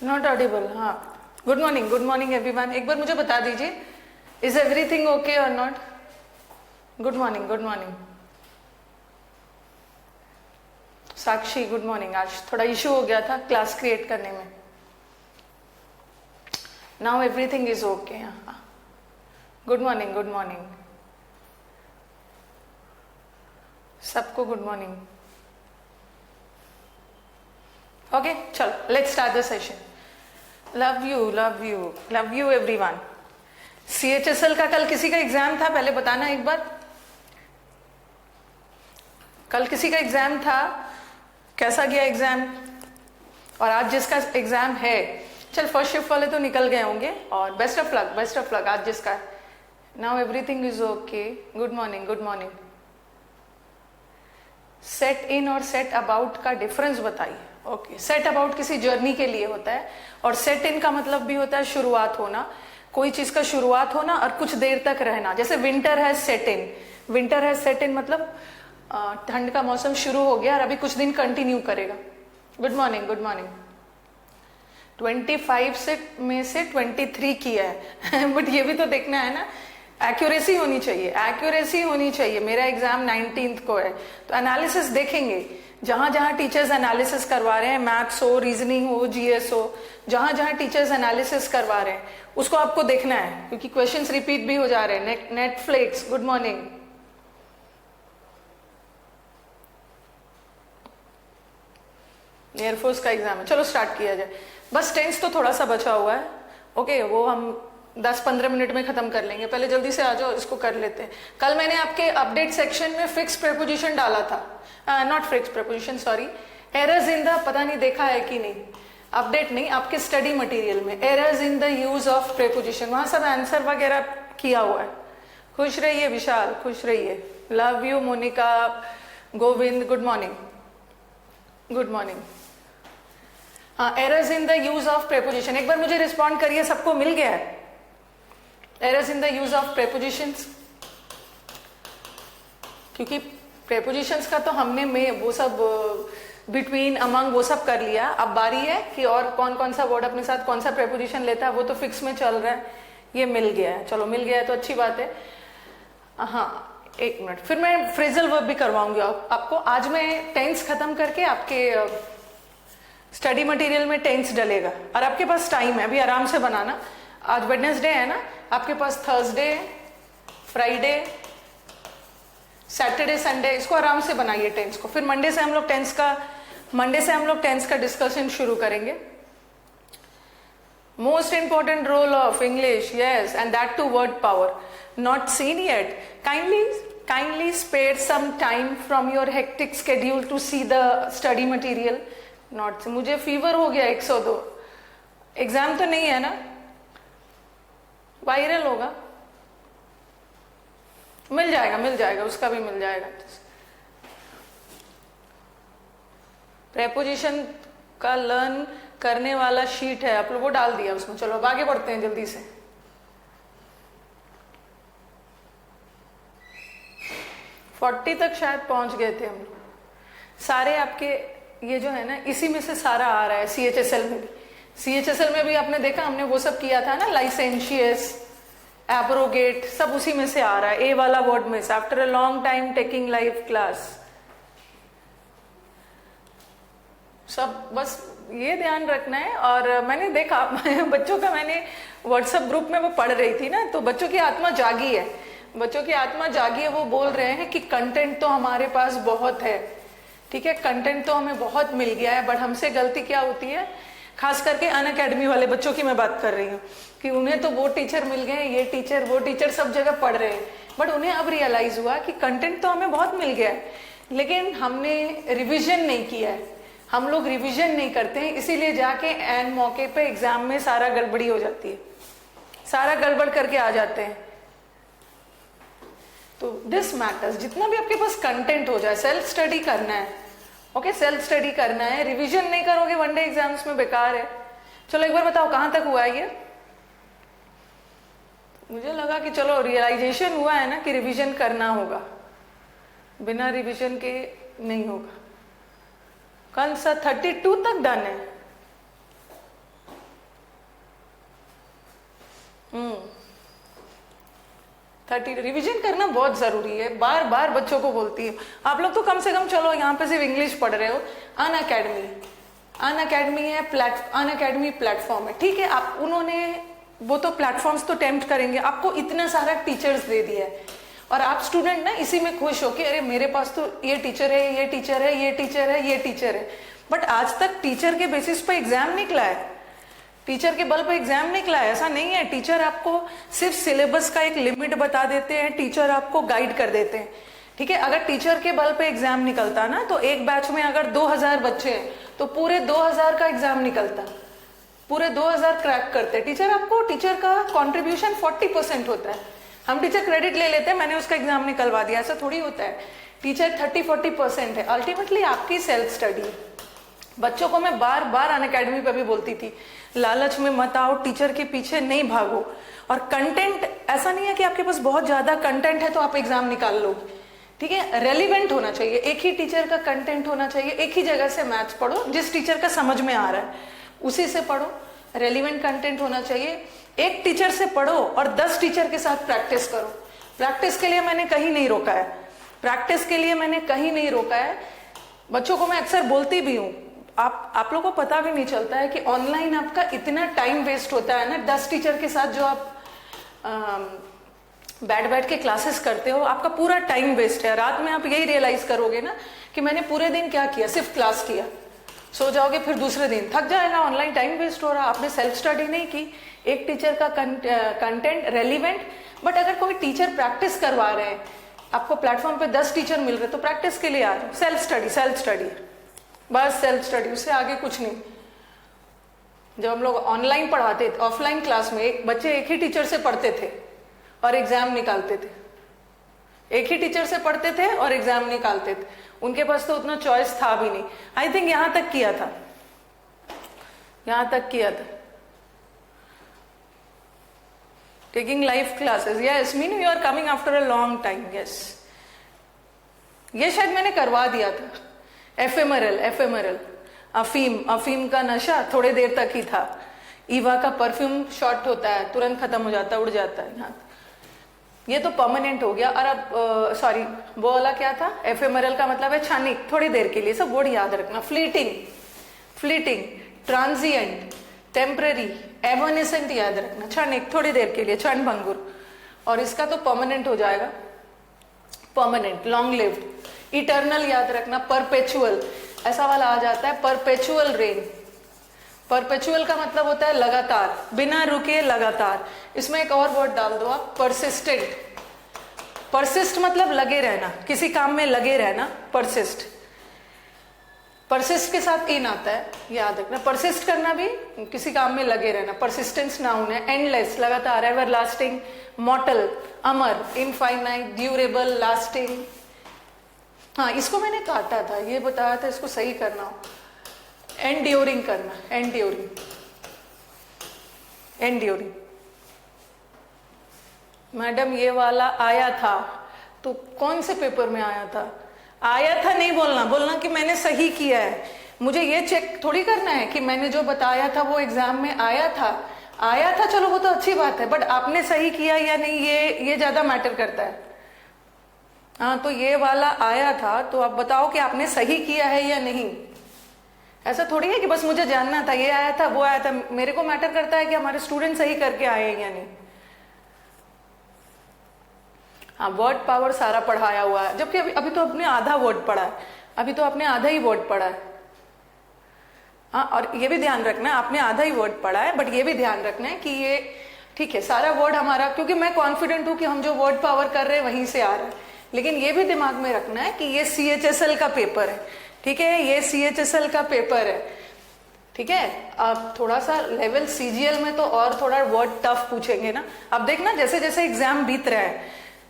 Not Audible. हाँ, good morning everyone. एक बार मुझे बता दीजिए, इज एवरीथिंग ओके और not? Good morning. Sakshi good morning. आज थोड़ा इशू हो गया था क्लास क्रिएट करने में। Now everything is okay. Good morning सबको, गुड मॉर्निंग। ओके, चलो let's start the session. Love you everyone. CHSL का कल किसी का एग्जाम था? पहले बताना एक बार, कल किसी का एग्जाम था? कैसा गया एग्जाम? और आज जिसका एग्जाम है, चल फर्स्ट शिफ्ट वाले तो निकल गए होंगे, और बेस्ट ऑफ लक आज जिसका। Now everything is okay. Good morning. Set in और सेट अबाउट का डिफरेंस बताइए। ओके, सेट अबाउट किसी जर्नी के लिए होता है, और सेट इन का मतलब भी होता है शुरुआत होना, कोई चीज का शुरुआत होना और कुछ देर तक रहना। जैसे विंटर है सेट इन मतलब ठंड का मौसम शुरू हो गया और अभी कुछ दिन कंटिन्यू करेगा। Good morning. 25 में से 23 किया है बट ये भी तो देखना है ना, एक्यूरेसी होनी चाहिए। मेरा एग्जाम 19th को है, तो एनालिसिस देखेंगे। जहां जहां टीचर्स एनालिसिस करवा रहे हैं, मैथ्स हो, रीजनिंग हो, GS हो, जहां जहां टीचर्स एनालिसिस करवा रहे हैं उसको आपको देखना है, क्योंकि क्वेश्चंस रिपीट भी हो जा रहे हैं। Netflix good morning. एयरफोर्स का एग्जाम है, चलो स्टार्ट किया जाए। बस टेंस तो थोड़ा सा बचा हुआ है, ओके, वो हम 10-15 मिनट में खत्म कर लेंगे। पहले जल्दी से आ जाओ, इसको कर लेते हैं। कल मैंने आपके अपडेट सेक्शन में फिक्स प्रेपोजिशन डाला था, not fix preposition, sorry, errors in the, पता नहीं देखा है कि नहीं, अपडेट नहीं, आपके स्टडी मटेरियल में errors in the use of preposition, वहां सब आंसर वगैरह किया हुआ है। खुश रहिए विशाल, खुश रहिए। Love you Monika, Govind good morning. हाँ, errors in the use of preposition, एक बार मुझे रिस्पॉन्ड करिए, सबको मिल गया है? Errors in the use of prepositions, क्योंकि प्रेपोजिशंस का तो हमने में वो सब बिटवीन, अमंग, वो सब कर लिया। अब बारी है कि और कौन कौन सा वर्ड अपने साथ कौन सा प्रेपोजिशन लेता है, वो तो फिक्स में चल रहा है। ये मिल गया है, चलो मिल गया है तो अच्छी बात है। हाँ, एक मिनट, फिर मैं फ्रेजल वर्ब भी करवाऊंगी आपको। आज मैं टेंस खत्म करके आपके स्टडी मटेरियल में टेंस डलेगा, और आपके पास टाइम है अभी, आराम से बनाना। आज वेडनेसडे है ना, आपके पास थर्सडे, फ्राइडे, सैटरडे, संडे, इसको आराम से बनाइए टेंस को। फिर मंडे से हम लोग टेंस का डिस्कशन शुरू करेंगे। Most important role of English, yes, and that too word power, not seen yet. Kindly spare some time from your hectic schedule to see the study material. Not, मुझे fever हो गया 102, exam तो नहीं है ना, viral होगा, मिल जाएगा, उसका भी मिल जाएगा। प्रेपोजिशन का लर्न करने वाला शीट है, आप लोगों को डाल दिया उसमें। चलो अब आगे बढ़ते हैं जल्दी से। फोर्टी तक शायद पहुंच गए थे हम लोग। सारे आपके ये जो है ना, इसी में से सारा आ रहा है। CHSL में भी आपने देखा, हमने वो सब किया था ना, लाइसेंशियस, एब्रोगेट, सब उसी में से आ रहा है। ए वाला वर्ड में से, after a long time taking live class, सब बस ये ध्यान रखना है। और मैंने देखा बच्चों का, मैंने व्हाट्सएप ग्रुप में वो पढ़ रही थी ना, तो बच्चों की आत्मा जागी है, वो बोल रहे हैं कि कंटेंट तो हमारे पास बहुत है, ठीक है, कंटेंट तो हमें बहुत मिल गया है, बट हमसे गलती क्या होती है, खास करके अनअकैडमी वाले बच्चों की मैं बात कर रही हूँ, कि उन्हें तो वो टीचर मिल गए, ये टीचर वो टीचर सब जगह पढ़ रहे हैं, बट उन्हें अब रियलाइज हुआ कि कंटेंट तो हमें बहुत मिल गया है, लेकिन हमने रिवीजन नहीं किया है। हम लोग रिवीजन नहीं करते हैं, इसीलिए जाके एन मौके पे एग्जाम में सारा गड़बड़ी हो जाती है, सारा गड़बड़ करके आ जाते हैं। तो दिस मैटर्स, जितना भी आपके पास कंटेंट हो जाए, सेल्फ स्टडी करना है, ओके, सेल्फ स्टडी करना है। रिवीजन नहीं करोगे वनडे एग्जाम्स में, बेकार है। चलो एक बार बताओ कहां तक हुआ है ये? मुझे लगा कि चलो रियलाइजेशन हुआ है ना कि रिवीजन करना होगा, बिना रिवीजन के नहीं होगा। कौन सा 32 तक डन है? 30 रिवीजन करना बहुत जरूरी है, बार बार बच्चों को बोलती है। आप लोग तो कम से कम चलो यहाँ पे सिर्फ इंग्लिश पढ़ रहे हो, अन अकेडमी है, अन अकेडमी प्लेटफॉर्म है, ठीक है। आप उन्होंने वो तो प्लेटफॉर्म्स तो टेम्प्ट करेंगे, आपको इतना सारा टीचर्स दे दिया है और आप स्टूडेंट ना इसी में खुश हो कि अरे मेरे पास तो ये टीचर है, ये टीचर है, ये टीचर है, ये टीचर है। बट आज तक टीचर के बेसिस पे एग्जाम निकला है, टीचर के बल पे एग्जाम निकला है, ऐसा नहीं है। टीचर आपको सिर्फ सिलेबस का एक लिमिट बता देते हैं, टीचर आपको गाइड कर देते हैं, ठीक है। अगर टीचर के बल पे एग्जाम निकलता ना तो एक बैच में अगर 2000 बच्चे हैं तो पूरे 2000 का एग्जाम निकलता, पूरे 2000 क्रैक करते। टीचर का कॉन्ट्रीब्यूशन 40% होता है। हम टीचर क्रेडिट ले लेते हैं, मैंने उसका एग्जाम निकलवा दिया, ऐसा थोड़ी होता है। टीचर 30-40% है। अल्टीमेटली आपकी सेल्फ स्टडी। बच्चों को मैं बार बार अन अकेडमी पे भी बोलती थी, लालच में मत आओ, टीचर के पीछे नहीं भागो। और कंटेंट ऐसा नहीं है कि आपके पास बहुत ज्यादा कंटेंट है तो आप एग्जाम निकाल लो, ठीक है। रेलिवेंट होना चाहिए, एक ही टीचर का कंटेंट होना चाहिए, एक ही जगह से मैथ्स पढ़ो, जिस टीचर का समझ में आ रहा है उसी से पढ़ो। रेलिवेंट कंटेंट होना चाहिए। एक टीचर से पढ़ो और 10 टीचर के साथ प्रैक्टिस करो। प्रैक्टिस के लिए मैंने कहीं नहीं रोका है, प्रैक्टिस के लिए मैंने कहीं नहीं रोका है। बच्चों को मैं अक्सर बोलती भी हूँ, आप लोगों को पता भी नहीं चलता है कि ऑनलाइन आपका इतना टाइम वेस्ट होता है ना। 10 टीचर के साथ जो आप बैठ के क्लासेस करते हो, आपका पूरा टाइम वेस्ट है। रात में आप यही रियलाइज करोगे ना कि मैंने पूरे दिन क्या किया, सिर्फ क्लास किया, सो जाओगे, फिर दूसरे दिन थक जाएगा, ऑनलाइन टाइम वेस्ट हो रहा, आपने सेल्फ स्टडी नहीं की। एक टीचर का कंटेंट रेलिवेंट। बट अगर कोई टीचर प्रैक्टिस करवा रहे हैं, आपको प्लेटफॉर्म पे 10 टीचर मिल रहे तो प्रैक्टिस के लिए आ जाओ। सेल्फ स्टडी, बस सेल्फ स्टडी, उससे आगे कुछ नहीं। जब हम लोग ऑनलाइन पढ़ाते थे, ऑफलाइन क्लास में बच्चे एक ही टीचर से पढ़ते थे और एग्जाम निकालते थे, एक ही टीचर से पढ़ते थे और एग्जाम निकालते थे। उनके पास तो उतना चॉइस था भी नहीं। आई थिंक यहां तक किया था, taking live classes. Yes mean you are coming after a long time. Yes, ये शायद मैंने करवा दिया था। एफेमरल अफीम का नशा थोड़े देर तक ही था। ईवा का परफ्यूम शॉर्ट होता है, तुरंत खत्म हो जाता है, उड़ जाता है। यहाँ ये तो परमानेंट हो गया। और अब सॉरी, वो वाला क्या था? एफेमरल का मतलब है क्षणिक, थोड़ी देर के लिए। सब वर्ड याद रखना। फ्लीटिंग, ट्रांजिएंट, टेम्पररी, एवनेसेंट याद रखना। क्षणिक, थोड़ी देर के लिए, क्षण भंगुर। और इसका तो परमानेंट हो जाएगा, परमानेंट, लॉन्ग लिव्ड। इटर्नल याद रखना। परपेचुअल, ऐसा वाला आ जाता है, परपेचुअल रेन। परपेचुअल का मतलब होता है लगातार, बिना रुके लगातार। इसमें एक और वर्ड डाल दो आप, परसिस्टेंट। परसिस्ट मतलब लगे रहना, किसी काम में लगे रहना, परसिस्ट। परसिस्ट के साथ इन आता है, याद रखना। परसिस्ट करना भी किसी काम में लगे रहना। परसिस्टेंस नाउन है। एंडलेस, लगातार, एवर लास्टिंग, मॉर्टल, अमर, इनफाइनाइट, ड्यूरेबल, लास्टिंग। हाँ, इसको मैंने काटा था, ये बताया था इसको सही करना हो। एंड्योरिंग करना, एंड्योरिंग। मैडम ये वाला आया था, तो कौन से पेपर में आया था? आया था नहीं बोलना कि मैंने सही किया है। मुझे ये चेक थोड़ी करना है कि मैंने जो बताया था वो एग्जाम में आया था। चलो वो तो अच्छी बात है, बट आपने सही किया या नहीं, ये ज्यादा मैटर करता है। हाँ, तो ये वाला आया था, तो आप बताओ कि आपने सही किया है या नहीं। ऐसा थोड़ी है कि बस मुझे जानना था, ये आया था, वो आया था। मेरे को मैटर करता है कि हमारे स्टूडेंट सही करके आए हैं या नहीं। हाँ, वर्ड पावर सारा पढ़ाया हुआ है, जबकि अभी तो आपने आधा वर्ड पढ़ा है, अभी तो आपने आधा ही वर्ड पढ़ा है। हाँ, और ये भी ध्यान रखना है, आपने आधा ही वर्ड पढ़ा है, बट ये भी ध्यान रखना है कि ये ठीक है, सारा वर्ड हमारा, क्योंकि मैं कॉन्फिडेंट हूं कि हम जो वर्ड पावर कर रहे हैं वहीं से आ रहा है। लेकिन ये भी दिमाग में रखना है कि ये CHSL का पेपर है, ठीक है, ये CHSL का पेपर है, ठीक है। अब थोड़ा सा लेवल CGL में तो और थोड़ा वर्ड टफ पूछेंगे ना। अब देखना, जैसे जैसे एग्जाम बीत रहा है,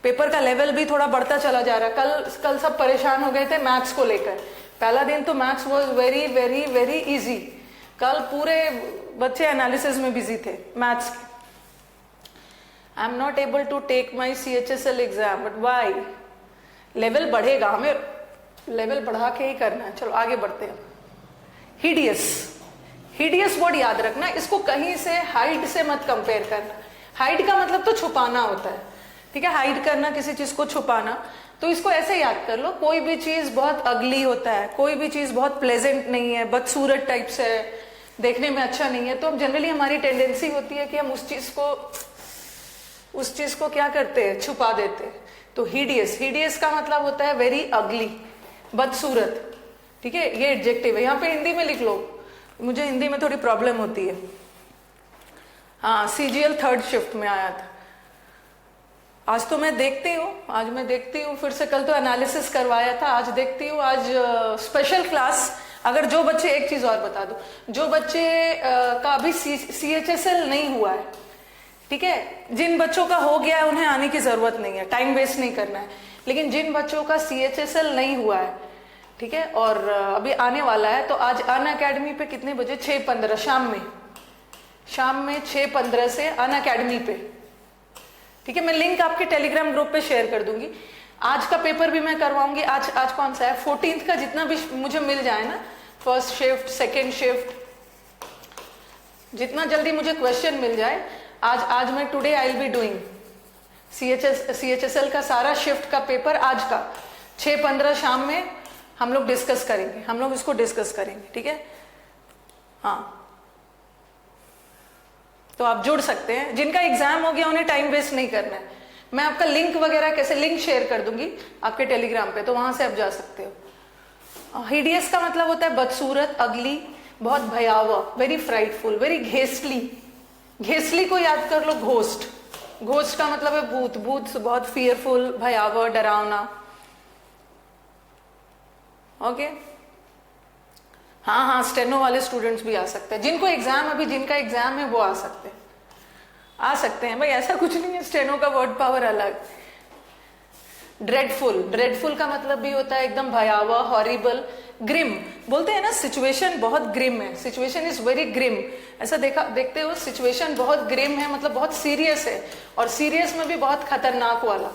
पेपर का लेवल भी थोड़ा बढ़ता चला जा रहा है। कल सब परेशान हो गए थे मैथ्स को लेकर। पहला दिन तो maths was very very very easy. कल पूरे बच्चे एनालिसिस में बिजी थे मैथ्स के। I am not able to take my CHSL exam, but why? Level बढ़ेगा, हमें लेवल बढ़ा के ही करना है। चलो आगे बढ़ते हैं। हिडियस वर्ड याद रखना, इसको कहीं से हाइड से मत कंपेयर करना। हाइड का मतलब तो छुपाना होता है, ठीक है, हाइड करना, किसी चीज को छुपाना। तो इसको ऐसे याद कर लो, कोई भी चीज बहुत अगली होता है, कोई भी चीज बहुत प्लेजेंट नहीं है, बदसूरत टाइप से है, देखने में अच्छा नहीं है, तो हम जनरली हमारी टेंडेंसी होती है कि हम उस चीज को क्या करते हैं, छुपा देते हैं। तो हिडियस, हिडियस का मतलब होता है वेरी अगली, बदसूरत। ठीक है, ये एडजेक्टिव है। यहाँ पे हिंदी में लिख लो, मुझे हिंदी में थोड़ी प्रॉब्लम होती है। हाँ, सीजीएल 3rd शिफ्ट में आया था। आज तो मैं देखती हूँ, फिर से कल तो एनालिसिस करवाया था, आज देखती हूँ, आज स्पेशल क्लास। अगर जो बच्चे, एक चीज और बता दूं, जो बच्चे का अभी CHSL नहीं हुआ है, ठीक है, जिन बच्चों का हो गया है उन्हें आने की जरूरत नहीं है, टाइम वेस्ट नहीं करना है। लेकिन जिन बच्चों का CHSL नहीं हुआ है, ठीक है, और अभी आने वाला है, तो आज अनअकैडमी पे कितने बजे, 6:15 शाम में 6:15 से अनअकैडमी पे, ठीक है। मैं लिंक आपके टेलीग्राम ग्रुप पे शेयर कर दूंगी। आज का पेपर भी मैं करवाऊंगी। आज कौन सा है, 14th का, जितना भी मुझे मिल जाए ना, 1st शिफ्ट, 2nd शिफ्ट, जितना जल्दी मुझे क्वेश्चन मिल जाए, आज मैं today I will be doing CHSL का सारा शिफ्ट का पेपर। आज का 6:15 शाम में हम लोग डिस्कस करेंगे, हम लोग इसको डिस्कस करेंगे, ठीक है। हाँ, तो आप जुड़ सकते हैं। जिनका एग्जाम हो गया उन्हें टाइम वेस्ट नहीं करना है। मैं आपका लिंक वगैरह कैसे, लिंक शेयर कर दूंगी आपके टेलीग्राम पे, तो वहां से आप जा सकते हो। हिडियस का मतलब होता है बदसूरत, अगली, बहुत भयावह, वेरी फ्राइटफुल, वेरी घेस्टली। घेस्टली को याद कर लो, घोस्ट। घोस्ट का मतलब है भूत, भूत बहुत फियरफुल, भयावह, डरावना। ओके, हाँ, स्टेनो वाले स्टूडेंट्स भी आ सकते हैं, जिनका एग्जाम है वो आ सकते हैं भाई, ऐसा कुछ नहीं है। स्टेनो का वर्ड पावर अलग। ड्रेडफुल का मतलब भी होता है एकदम भयावह, हॉरिबल, ग्रिम। बोलते हैं ना सिचुएशन बहुत ग्रिम है, सिचुएशन इज वेरी ग्रिम। ऐसा देखते हो, सिचुएशन बहुत ग्रिम है, मतलब बहुत सीरियस है, और सीरियस में भी बहुत खतरनाक वाला,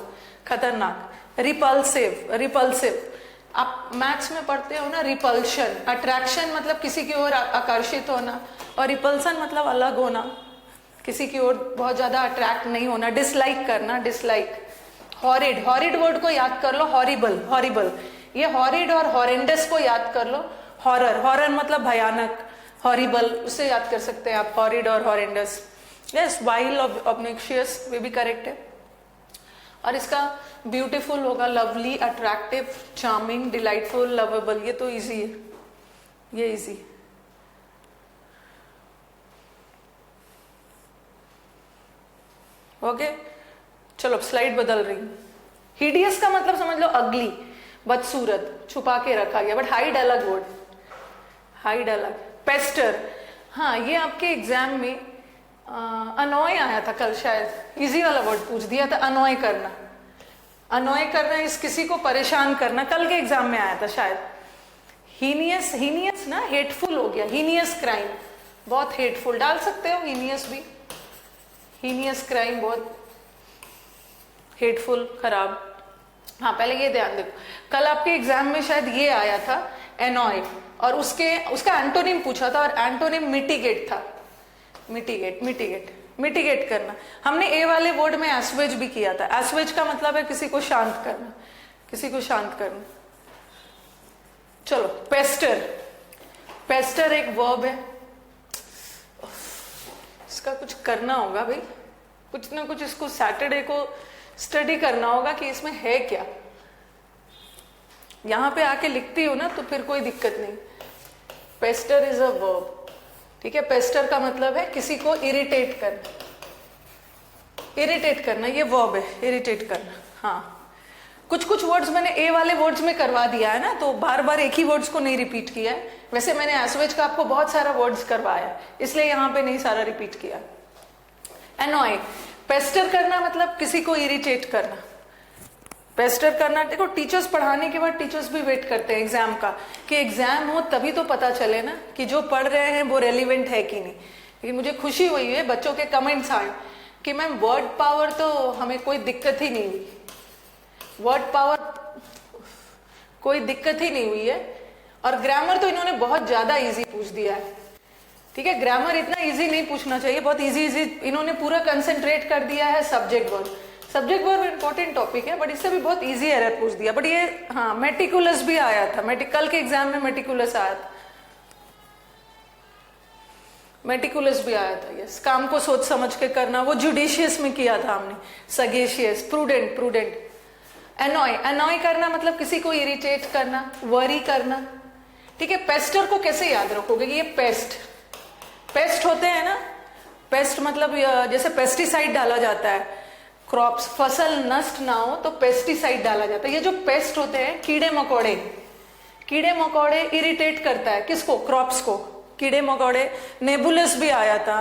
खतरनाक। रिपल्सिव, आप मैथ्स में पढ़ते हो ना, रिपल्शन। अट्रैक्शन मतलब किसी की ओर आकर्षित होना, और रिपल्सन मतलब अलग होना, किसी की ओर बहुत ज्यादा अट्रैक्ट नहीं होना। डिसलाइक करना, डिसलाइक। हॉरिड वर्ड को याद कर लो, हॉरिबल। ये हॉरिड और हॉरेंडस को याद कर लो। हॉरर मतलब भयानक, हॉरिबल उससे याद कर सकते हैं आप, हॉरिड और हॉरेंडस। यस, वाइल, ऑब्नोक्शियस, वे भी करेक्ट है। और इसका ब्यूटीफुल होगा lovely, attractive, charming, delightful, lovable. ये तो इजी है, ये इजी। ओके, चलो स्लाइड बदल रही हूं। हिडियस का मतलब समझ लो अगली, बदसूरत, छुपा के रखा गया, बट हाइड अलग वर्ड, हाइड अलग। पेस्टर, हाँ, ये आपके एग्जाम में अनॉय आया था कल, शायद इजी वाला वर्ड पूछ दिया था, अनॉय करना। अनॉय करना इस किसी को परेशान करना, कल के एग्जाम में आया था शायद। हीनियस ना, हेटफुल हो गया, हीनियस क्राइम, बहुत हेटफुल डाल सकते हो, हीनियस भी। हीनियस क्राइम बहुत हेटफुल, खराब। हाँ, पहले ये ध्यान देखो, कल आपके एग्जाम में शायद ये आया था एनॉय, और उसका एंटोनिम पूछा था, और एंटोनिम मिटिगेट था। मिटिगेट करना। हमने ए वाले वर्ड में एस्वेज भी किया था। एस्वेज का मतलब है किसी को शांत करना, किसी को शांत करना। चलो, पेस्टर एक वर्ब है, इसका कुछ करना होगा भाई, कुछ ना कुछ इसको सैटरडे को स्टडी करना होगा कि इसमें है क्या। यहां पे आके लिखती हो ना तो फिर कोई दिक्कत नहीं। पेस्टर इज अ वर्ब, ठीक है। पेस्टर का मतलब है किसी को इरिटेट करना, इरिटेट करना, ये वर्ब है, इरिटेट करना। हाँ, कुछ वर्ड्स मैंने ए वाले वर्ड्स में करवा दिया है ना, तो बार बार एक ही वर्ड्स को नहीं रिपीट किया है। वैसे मैंने एस्वेज का आपको बहुत सारा वर्ड्स करवाया, इसलिए यहाँ पे नहीं सारा रिपीट किया। एनॉय, पेस्टर करना मतलब किसी को इरिटेट करना, पेस्टर करना। देखो, टीचर्स पढ़ाने के बाद टीचर्स भी वेट करते हैं एग्जाम का, कि एग्जाम हो तभी तो पता चले ना कि जो पढ़ रहे हैं वो रेलिवेंट है कि नहीं। लेकिन मुझे खुशी हुई है, बच्चों के कमेंट्स आए कि मैम वर्ड पावर तो हमें कोई दिक्कत ही नहीं हुई, वर्ड पावर कोई दिक्कत ही नहीं हुई है। और ग्रामर तो इन्होंने बहुत ज्यादा इजी पूछ दिया है, ठीक है। ग्रामर इतना इजी नहीं पूछना चाहिए, बहुत इजी इन्होंने पूरा कंसेंट्रेट कर दिया है subject word. Subject verb important topic है, बट इससे भी बहुत इजी एरर पूछ दिया। बट ये हाँ मेटिकुलस भी आया था, मेडिकल के एग्जाम में मेटिकुलस आया था, मेटिकुलस भी आया था। यस, काम को सोच समझ के करना, वो जुडिशियस में किया था हमने, sagacious, prudent, prudent. Annoy, annoy करना मतलब किसी को इरिटेट करना, वरी करना, ठीक है। पेस्टर को कैसे याद रखोगे कि ये पेस्ट, पेस्ट होते हैं ना, पेस्ट मतलब जैसे पेस्टिसाइड डाला जाता है, क्रॉप्स, फसल नष्ट ना हो तो पेस्टिसाइड डाला जाता है। ये जो पेस्ट होते हैं, कीड़े मकोड़े, कीड़े मकोड़े इरिटेट करता है किसको, क्रॉप्स को, कीड़े मकोड़े। नेबुलस भी आया था,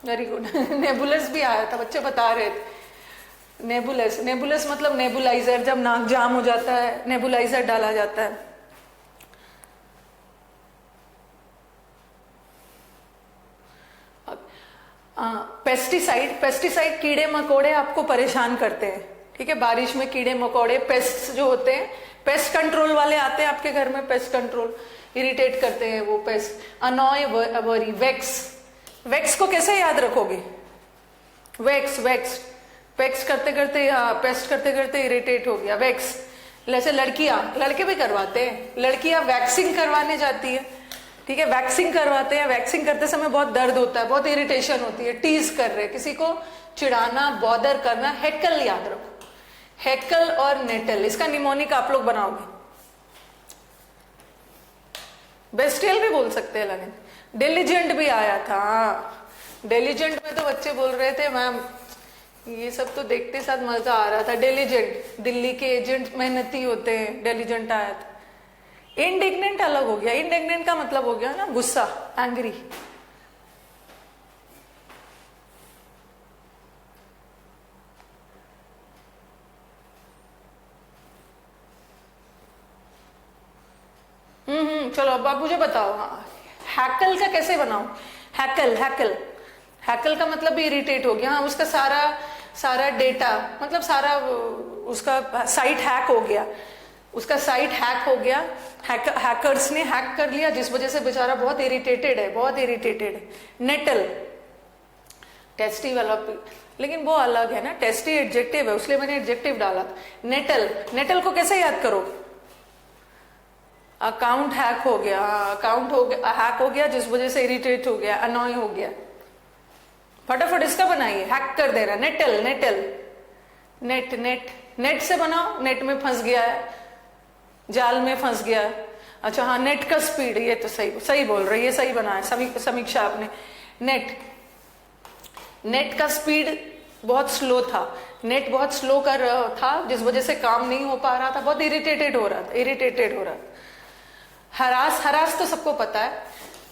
वेरी गुड नेबुलस भी आया था, बच्चे बता रहे थे। नेबुलस, नेबुलस मतलब नेबुलाइजर, जब नाक जाम हो जाता है नेबुलाइजर डाला जाता है। पेस्टिसाइड, पेस्टिसाइड कीड़े मकोड़े आपको परेशान करते हैं, ठीक है। बारिश में कीड़े मकोड़े, पेस्ट जो होते हैं, पेस्ट कंट्रोल वाले आते हैं आपके घर में, पेस्ट कंट्रोल, इरिटेट करते हैं वो pest. Annoy, worry, vex, vex को कैसे याद रखोगे, वेक्स, वेक्स, वेक्स करते करते, हाँ पेस्ट करते करते इरिटेट हो गया, वेक्स। जैसे लड़कियां, लड़के भी करवाते हैं, लड़कियां वैक्सिंग करवाने जाती है, ठीक है, वैक्सिंग करवाते हैं। वैक्सिंग करते समय बहुत दर्द होता है, बहुत इरिटेशन होती है, टीज कर रहे, किसी को चिढ़ाना, बॉदर करना। हेकल याद रखो, हेकल और नेटल, इसका निमोनिक आप लोग बनाओगे। बेस्टियल भी बोल सकते हैं लेकिन। डिलीजेंट भी आया था, डिलीजेंट में तो बच्चे बोल रहे थे मैम, ये सब तो देखते साथ मजा आ रहा था। डिलीजेंट, दिल्ली के एजेंट मेहनती होते हैं, डिलीजेंट आया था। इंडिग्नेंट अलग हो गया, इंडिग्नेंट का मतलब हो गया ना गुस्सा, एंग्री। चलो अब आप मुझे बताओ, हाँ हैकल का कैसे बनाओ, हैकल, हैकल, हैकल का मतलब भी इरिटेट हो गया, हाँ उसका सारा सारा डेटा, मतलब सारा उसका साइट हैक हो गया, उसका साइट हैक हो गया, हैकर्स ने हैक कर लिया, जिस वजह से बेचारा बहुत इरिटेटेड है, बहुत इरिटेटेड है। नेटल, टेस्टी वाला, लेकिन वो अलग है ना, टेस्टी एडजेक्टिव है, उसलिए मैंने एडजेक्टिव डाला था। नेटल, नेटल को कैसे याद करो, अकाउंट हैक हो गया, अकाउंट हो गया, हैक हो गया, जिस वजह से इरिटेट हो गया, अनॉय हो गया। फटाफट इसका बनाइए, हैक कर दे रहा, nettle, nettle, net, net, net से बनाओ, नेट में फंस गया है, जाल में फंस गया। अच्छा हाँ, नेट का स्पीड, ये तो सही सही बोल रही है, सही बनाया समीक्षा आपने। नेट, नेट का स्पीड बहुत स्लो था, नेट बहुत स्लो कर रहा था, जिस वजह से काम नहीं हो पा रहा था, बहुत इरिटेटेड हो रहा था, इरिटेटेड हो रहा था। हरास, हरास तो सबको पता है,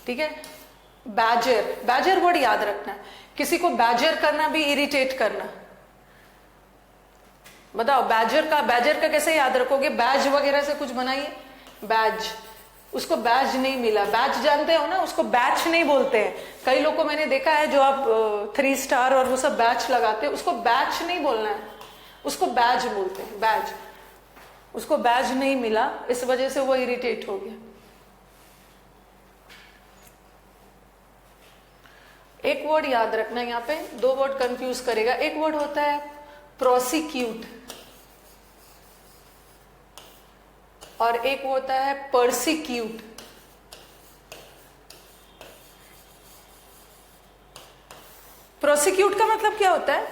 ठीक है। बैजर, बैजर वर्ड याद रखना है, किसी को बैजर करना भी इरिटेट करना। बताओ बैजर का कैसे याद रखोगे, बैज वगैरह से कुछ बनाइए, बैज, उसको बैज नहीं मिला, बैज जानते हो ना, उसको बैच नहीं बोलते हैं। कई लोग को मैंने देखा है जो आप 3 स्टार और वो सब बैच लगाते हैं, उसको बैच नहीं बोलना है, उसको बैज बोलते हैं, बैज। उसको बैज नहीं मिला, इस वजह से वो इरिटेट हो गया। एक वर्ड याद रखना, यहाँ पे 2 वर्ड कंफ्यूज करेगा। एक वर्ड होता है प्रोसिक्यूट और एक होता है परसिक्यूट। प्रोसिक्यूट का मतलब क्या होता है,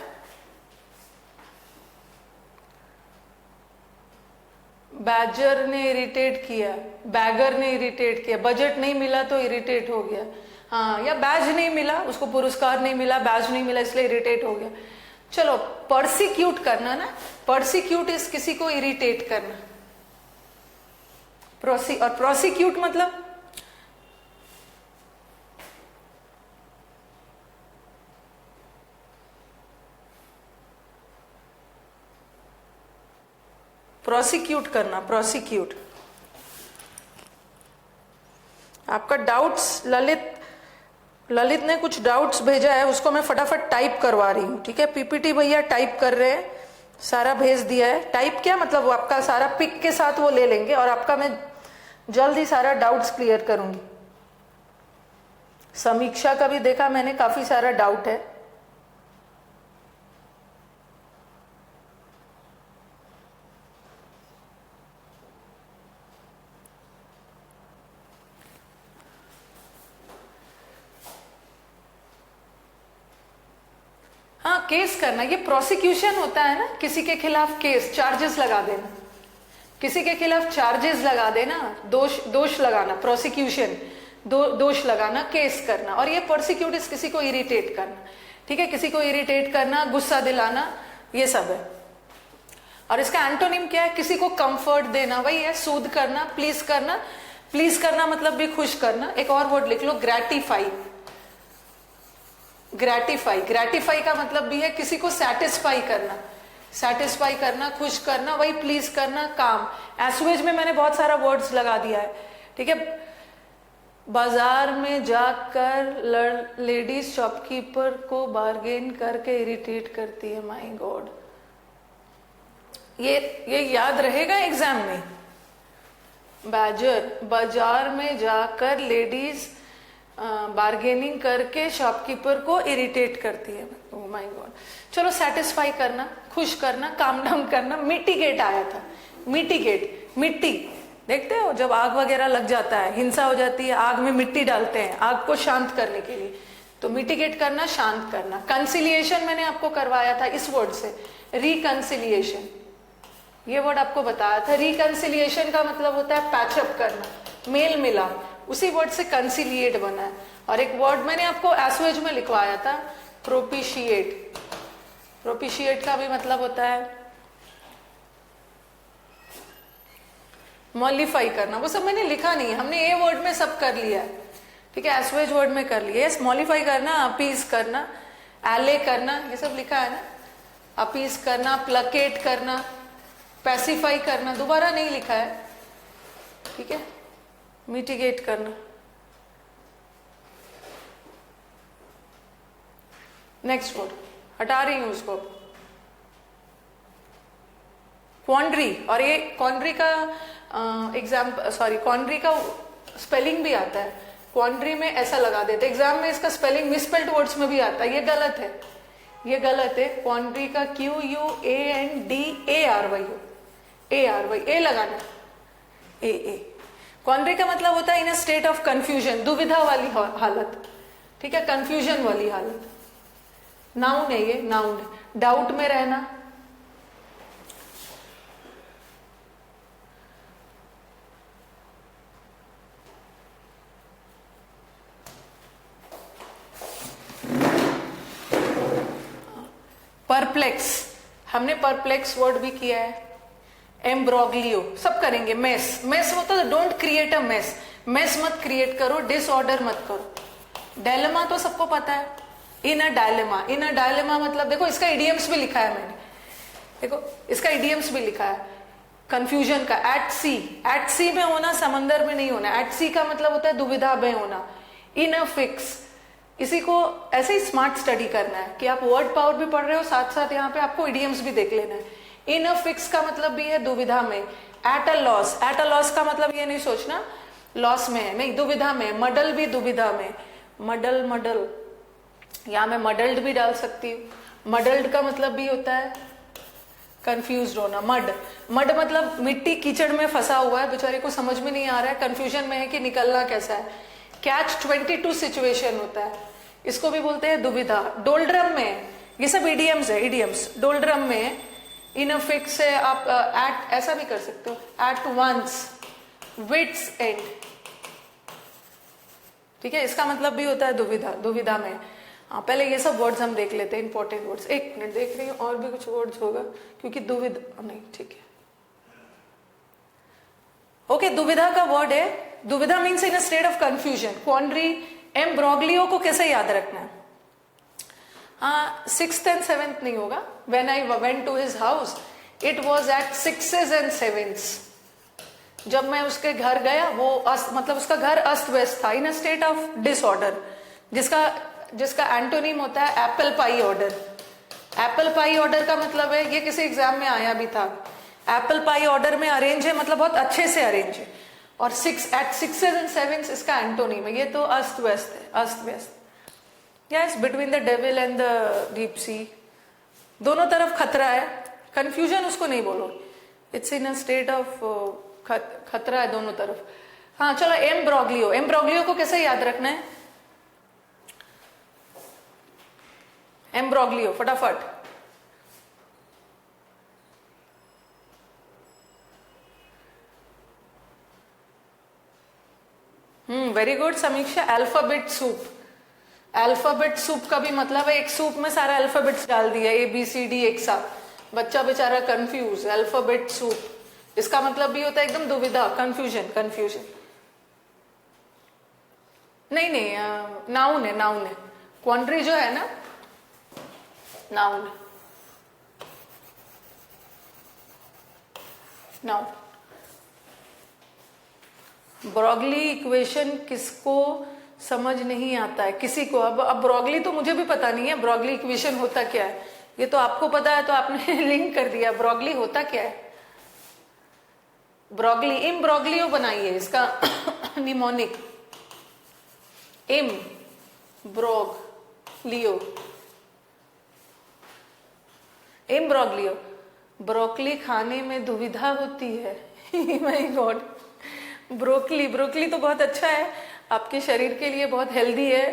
बैजर ने इरिटेट किया, बैगर ने इरिटेट किया, बजट नहीं मिला तो इरिटेट हो गया, हाँ, या बैज नहीं मिला, उसको पुरस्कार नहीं मिला, बैज नहीं मिला इसलिए इरिटेट हो गया। चलो परसिक्यूट करना ना, परसिक्यूट इस किसी को इरिटेट करना, और प्रोसिक्यूट मतलब प्रोसिक्यूट करना, प्रोसिक्यूट। आपका डाउट्स, ललित ने कुछ डाउट्स भेजा है, उसको मैं फटाफट टाइप करवा रही हूँ, ठीक है। पीपीटी भैया टाइप कर रहे हैं, सारा भेज दिया है। टाइप क्या मतलब, वो आपका सारा पिक के साथ वो ले लेंगे और आपका मैं जल्द ही सारा डाउट्स क्लियर करूंगी। समीक्षा का भी देखा मैंने, काफी सारा डाउट है। केस करना, ये प्रोसिक्यूशन होता है ना, किसी के खिलाफ केस, चार्जेस लगा देना, किसी के खिलाफ चार्जेस लगा देना, दोष लगाना, प्रोसिक्यूशन, दोष लगाना, केस करना। और ये प्रोसिक्यूटिस किसी को इरिटेट करना, ठीक है, किसी को इरिटेट करना, गुस्सा दिलाना, ये सब है। और इसका एंटोनिम क्या है? किसी को कंफर्ट देना, वही है, सूद करना, प्लीज करना। प्लीज करना मतलब भी खुश करना। एक और वर्ड लिख लो, ग्रेटिफाई। ग्रेटिफाई, ग्रेटिफाई का मतलब भी है किसी को सेटिस्फाई करना, सेटिस्फाई करना, खुश करना, वही प्लीज करना, काम। एसवेज में मैंने बहुत सारा वर्ड्स लगा दिया है, ठीक है। बाजार में जाकर लेडीज शॉपकीपर को बार्गेन करके इरिटेट करती है, माय गॉड। ये याद रहेगा एग्जाम में। बाजार में जाकर लेडीज बार्गेनिंग करके शॉपकीपर को इरिटेट करती है, ओह माय गॉड। चलो, सेटिस्फाई करना, खुश करना, काम डाउन करना। मिटिगेट आया था, मिटिगेट, मिट्टी, देखते हो जब आग वगैरह लग जाता है, हिंसा हो जाती है, आग में मिट्टी डालते हैं आग को शांत करने के लिए, तो मिटिगेट करना, शांत करना। कंसिलिएशन मैंने आपको करवाया था इस वर्ड से, रिकंसिलिएशन, ये वर्ड आपको बताया था। रिकंसिलिएशन का मतलब होता है पैचअप करना, मेल मिलाप, उसी वर्ड से कंसिलिएट बना है। और एक वर्ड मैंने आपको एसवेज में लिखवाया था, प्रोपिशिएट। प्रोपिशिएट का भी मतलब होता है मॉलिफाई करना। वो सब मैंने लिखा नहीं है, हमने ए वर्ड में सब कर लिया है, ठीक है, एसवेज वर्ड में कर लिया। यस, मॉलिफाई करना, अपीज करना, एले करना, ये सब लिखा है ना। अपीज करना, प्लकेट करना, पैसिफाई करना, दोबारा नहीं लिखा है, ठीक है। मिटिगेट करना। नेक्स्ट वर्ड हटा रही हूं उसको, क्वांड्री। और ये क्वांड्री का क्वांड्री का स्पेलिंग भी आता है। क्वांड्री में ऐसा लगा देते एग्जाम में, इसका स्पेलिंग मिसस्पेल्ड वर्ड्स में भी आता है, ये गलत है, ये गलत है। क्वांड्री का QUANDARY, ए लगाना, ए। क्वांड्री का मतलब होता है इन अ स्टेट ऑफ कंफ्यूजन, दुविधा वाली हालत, ठीक है, कंफ्यूजन वाली हालत। नाउन है ये, नाउन है। डाउट में रहना, परप्लेक्स, हमने परप्लेक्स वर्ड भी किया है। एम्ब्रोग्लियो, सब करेंगे। मेस, मेस होता है don't create a mess, mess मत क्रिएट करो, डिसऑर्डर मत करो। डायलेमा तो सबको पता है, इन a dilemma, in a dilemma मतलब देखो इसका इडियम्स भी लिखा है मैंने, देखो इसका इडियम्स भी लिखा है कंफ्यूजन का। एट सी, एट सी में होना, समंदर में नहीं होना। एट सी का मतलब होता है दुविधा में होना। इन अ फिक्स, इसी को ऐसे ही स्मार्ट स्टडी करना है कि आप वर्ड पावर भी पढ़ रहे हो, साथ साथ यहाँ पे आपको इडियम्स भी देख लेना है। इन अ फिक्स का मतलब भी है दुविधा में। At a loss, at a loss का मतलब ये नहीं सोचना लॉस में है, नहीं, दुविधा में। मडल भी दुविधा में, मडल, मडल, यहाँ मैं मडल्ड भी डाल सकती हूँ। मडल्ड का मतलब भी होता है कंफ्यूज होना। मड, मड मतलब मिट्टी, कीचड़ में फंसा हुआ है, बेचारे को समझ में नहीं आ रहा है, कंफ्यूजन में है कि निकलना कैसा है। कैच 22 सिचुएशन होता है, इसको भी बोलते हैं दुविधा। डोल्ड्रम में, ये सब इडियम्स है, इडियम्स। डोल्ड्रम में इन अ फिक्स से आप एट ऐसा भी कर सकते हो, एट वंस, विट्स एंड, ठीक है, इसका मतलब भी होता है दुविधा, दुविधा में। हाँ, पहले ये सब वर्ड्स हम देख लेते हैं, इंपॉर्टेंट वर्ड्स। एक मिनट देख रही हूँ और भी कुछ वर्ड्स होगा, क्योंकि दुविधा नहीं, ठीक है, ओके। दुविधा का वर्ड है, दुविधा means in a state of confusion. Quandary, imbroglio को कैसे याद रखना है? हाँ, 6th and 7th नहीं होगा। When I went to his house, it was at 6s and 7s. जब मैं उसके घर गया, वो मतलब उसका घर अस्त व्यस्त था, इन अ स्टेट ऑफ डिसऑर्डर, जिसका एंटोनिम होता है apple pie order. Apple pie order का मतलब है, ये किसी एग्जाम में आया भी था, एप्पल पाई ऑर्डर में अरेंज है मतलब बहुत अच्छे से अरेंज है। और 6s and 7s इसका एंटोनिम है, ये तो अस्त व्यस्त है, अस्त व्यस्त। Yes, between the devil and the deep sea, दोनों तरफ खतरा है, कंफ्यूजन उसको नहीं बोलो, it's in a state of खतरा है दोनों तरफ। हाँ चलो, एम्ब्रोग्लियो, एम्ब्रोग्लियो को कैसे याद रखना है? एम्ब्रोग्लियो, फटाफट। वेरी गुड समीक्षा। अल्फाबेट सूप, अल्फाबेट सूप का भी मतलब है एक सूप में सारा अल्फाबेट्स डाल दिया, ABCD एक साथ, बच्चा बेचारा कंफ्यूज। अल्फाबेट सूप इसका मतलब भी होता है एकदम दुविधा, कंफ्यूजन, कंफ्यूजन। नहीं नहीं, नाउन है, नाउन है। क्वांड्री जो है ना, नाउन, नाउन। ब्रॉगली इक्वेशन किसको समझ नहीं आता है? किसी को। अब ब्रॉगली तो मुझे भी पता नहीं है, ब्रॉगली इक्वेशन होता क्या है, ये तो आपको पता है तो आपने लिंक कर दिया। ब्रॉगली होता क्या है? ब्रॉगली, इम्ब्रॉगलियो बनाइए इसका निमोनिक, इम ब्रॉग लियो, इम्ब्रॉगलियो। ब्रोकली खाने में दुविधा होती है माय गॉड। ब्रोकली, ब्रोकली तो बहुत अच्छा है, आपके शरीर के लिए बहुत हेल्दी है,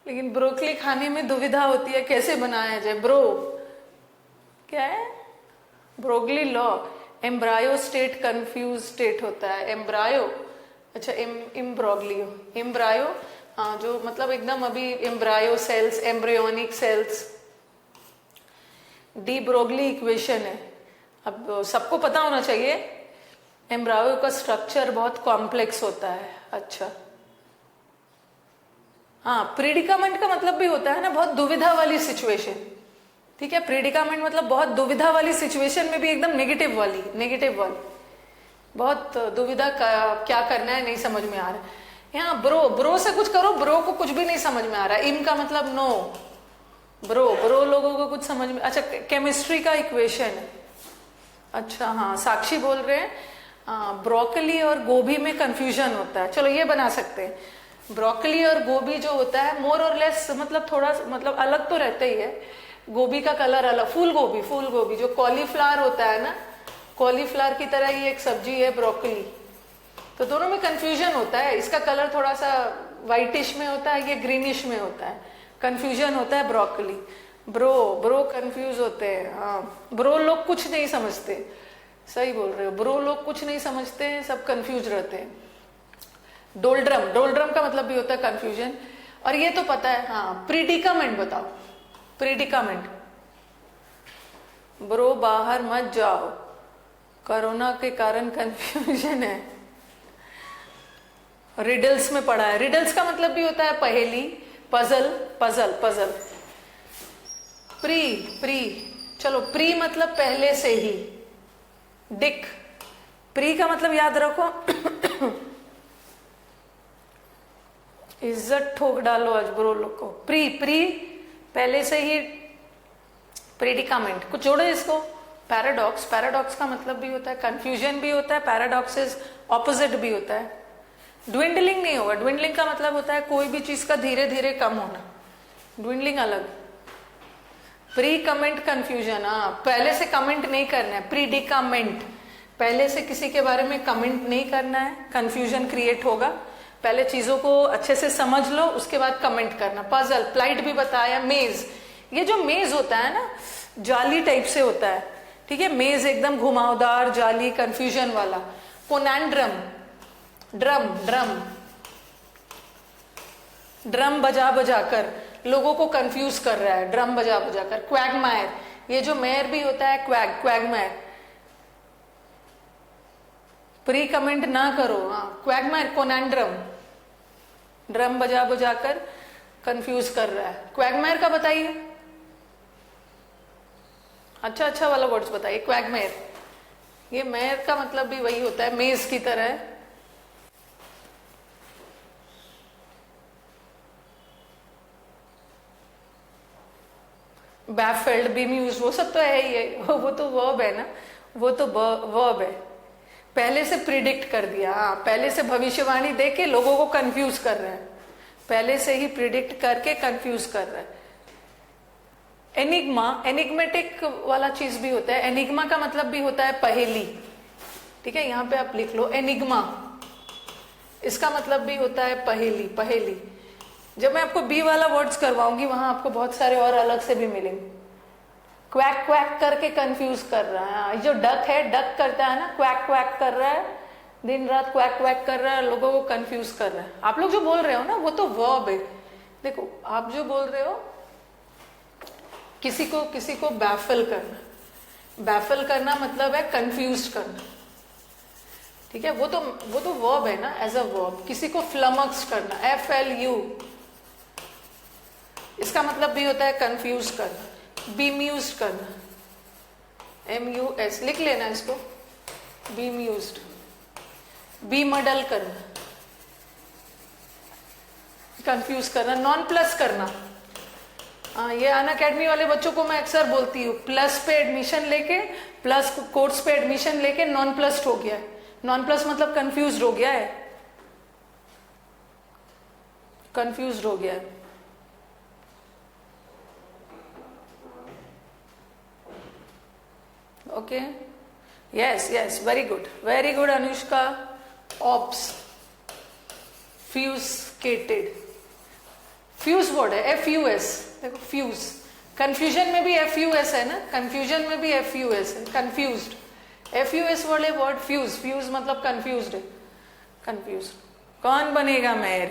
लेकिन ब्रोकली खाने में दुविधा होती है, कैसे बनाया जाए? क्या है? Broglie law, embryo state confuse state होता है, एम्ब्रायो। अच्छा, इम्ब्रोगलियो, एम्ब्रायो, हाँ, जो मतलब एकदम अभी embryo cells, embryonic cells. De Broglie equation है। अब सबको पता होना चाहिए, एम्ब्रायो का स्ट्रक्चर बहुत कॉम्प्लेक्स होता है। अच्छा, हाँ, प्रीडिकामेंट का मतलब भी होता है ना बहुत दुविधा वाली सिचुएशन, ठीक है। प्रीडिकामेंट मतलब बहुत दुविधा वाली सिचुएशन में भी एकदम नेगेटिव वाली, नेगेटिव वाली, बहुत दुविधा का क्या करना है नहीं समझ में आ रहा है। यहाँ ब्रो, ब्रो से कुछ करो, ब्रो को कुछ भी नहीं समझ में आ रहा है। इम का मतलब नो, ब्रो, ब्रो लोगों को कुछ समझ में। अच्छा, केमिस्ट्री का इक्वेशन है। अच्छा, हाँ, साक्षी बोल रहे हैं ब्रोकली और गोभी में कंफ्यूजन होता है। चलो ये बना सकते हैं, ब्रोकली और गोभी जो होता है मोर और लेस मतलब थोड़ा मतलब अलग तो रहता ही है। गोभी का कलर अलग, फूल गोभी, फूल गोभी जो कॉलीफ्लावर होता है ना, कॉलीफ्लावर की तरह ही एक सब्जी है ब्रोकली, तो दोनों में कंफ्यूजन होता है। इसका कलर थोड़ा सा व्हाइटिश में होता है, ये ग्रीनिश में होता है, कंफ्यूजन होता है ब्रोकली। ब्रो, ब्रो कंफ्यूज होते हैं, हाँ, ब्रो लोग कुछ नहीं समझते, सही बोल रहे हो, ब्रो लोग कुछ नहीं समझते हैं, सब कंफ्यूज रहते हैं। डोल्ड्रम, डोल्ड्रम का मतलब भी होता है कंफ्यूजन। और ये तो पता है, हाँ, प्रीडिकामेंट बताओ, प्रीडिकामेंट। ब्रो बाहर मत जाओ, कोरोना के कारण कंफ्यूजन है। रिडल्स में पढ़ा है, रिडल्स का मतलब भी होता है पहेली, puzzle, puzzle, puzzle. Pre, pre, चलो, प्री मतलब पहले से ही। डिक, प्री का मतलब याद रखो इज्जत ठोक डालो आज ब्रो लोग को। प्री, प्री पहले से ही, प्रेडिकामेंट कुछ जोड़ो इसको। पैराडॉक्स, पैराडॉक्स का मतलब भी होता है कंफ्यूजन भी होता है, पैराडॉक्सिस ऑपोजिट भी होता है। ड्विंडलिंग नहीं होगा, ड्विंडलिंग का मतलब होता है कोई भी चीज का धीरे धीरे कम होना, ड्विंडलिंग अलग। प्री कमेंट कंफ्यूजन, हाँ, पहले से कमेंट नहीं करना है। प्रीडिकामेंट, पहले से किसी के बारे में कमेंट नहीं करना है, कंफ्यूजन क्रिएट होगा। पहले चीजों को अच्छे से समझ लो, उसके बाद कमेंट करना। पजल, प्लाइट भी बताया। मेज, ये जो मेज होता है ना, जाली टाइप से होता है, ठीक है, मेज एकदम घुमावदार जाली, कंफ्यूजन वाला। कोनैंड्रम, ड्रम, ड्रम, ड्रम बजा बजा कर लोगों को कंफ्यूज कर रहा है, ड्रम बजा बजा कर। क्वैगमायर, ये जो मेयर भी होता है, क्वैग, क्वैगमायर। प्री कमेंट ना करो, हाँ, क्वैगमायर, कोनैंड्रम, ड्रम बजा बजा कर कंफ्यूज कर रहा है। क्वैगमायर का बताइए, अच्छा अच्छा वाला वर्ड्स बताइए। क्वैगमायर, ये मेयर का मतलब भी वही होता है, मेज की तरह है। बैफेल्ड, बीम्यूज, वो सब तो है ही है, वो तो वर्ब है ना, वो तो वर्ब है। पहले से प्रिडिक्ट कर दिया, हाँ, पहले से भविष्यवाणी दे के लोगों को कंफ्यूज कर रहा है, पहले से ही प्रिडिक्ट करके कंफ्यूज कर रहा है। एनिग्मा, एनिग्मेटिक वाला चीज भी होता है। एनिग्मा का मतलब भी होता है पहेली, ठीक है, यहाँ पे आप लिख लो एनिग्मा, इसका मतलब भी होता है पहेली, पहेली। जब मैं आपको बी वाला वर्ड्स करवाऊंगी वहां आपको बहुत सारे और अलग से भी मिलेंगे। क्वैक क्वैक करके कंफ्यूज कर रहा है, जो डक है डक करता है ना, क्वैक क्वैक कर रहा है, दिन रात क्वैक क्वैक कर रहा है, लोगों को कंफ्यूज कर रहा है। आप लोग जो बोल रहे हो ना वो तो वर्ब है। देखो आप जो बोल रहे हो किसी को बैफल करना, बैफल करना मतलब है कंफ्यूज करना, ठीक है, वो तो वर्ब है ना, एज अ वर्ब। किसी को फ्लमक्स करना, FLU, इसका मतलब भी होता है कंफ्यूज करना। बीम्यूज्ड करना, MUS, लिख लेना इसको, बीम्यूज्ड। बीमडल करना, कंफ्यूज करना। नॉन प्लस करना, ये अनअकैडमी वाले बच्चों को मैं अक्सर बोलती हूँ, प्लस पे एडमिशन लेके, प्लस कोर्स पे एडमिशन लेके नॉन प्लस हो गया है। नॉन प्लस मतलब कंफ्यूज हो गया है, कंफ्यूज हो गया है। Okay, yes yes, very good Anushka. Obfuscated, fuse word है, FUS। देखो फ्यूज, कंफ्यूजन में भी FUS है ना, कंफ्यूजन में भी FUS है, कंफ्यूज्ड। FUS वाले वर्ड फ्यूज, फ्यूज मतलब कंफ्यूज्ड है, कंफ्यूज। कौन बनेगा मेयर?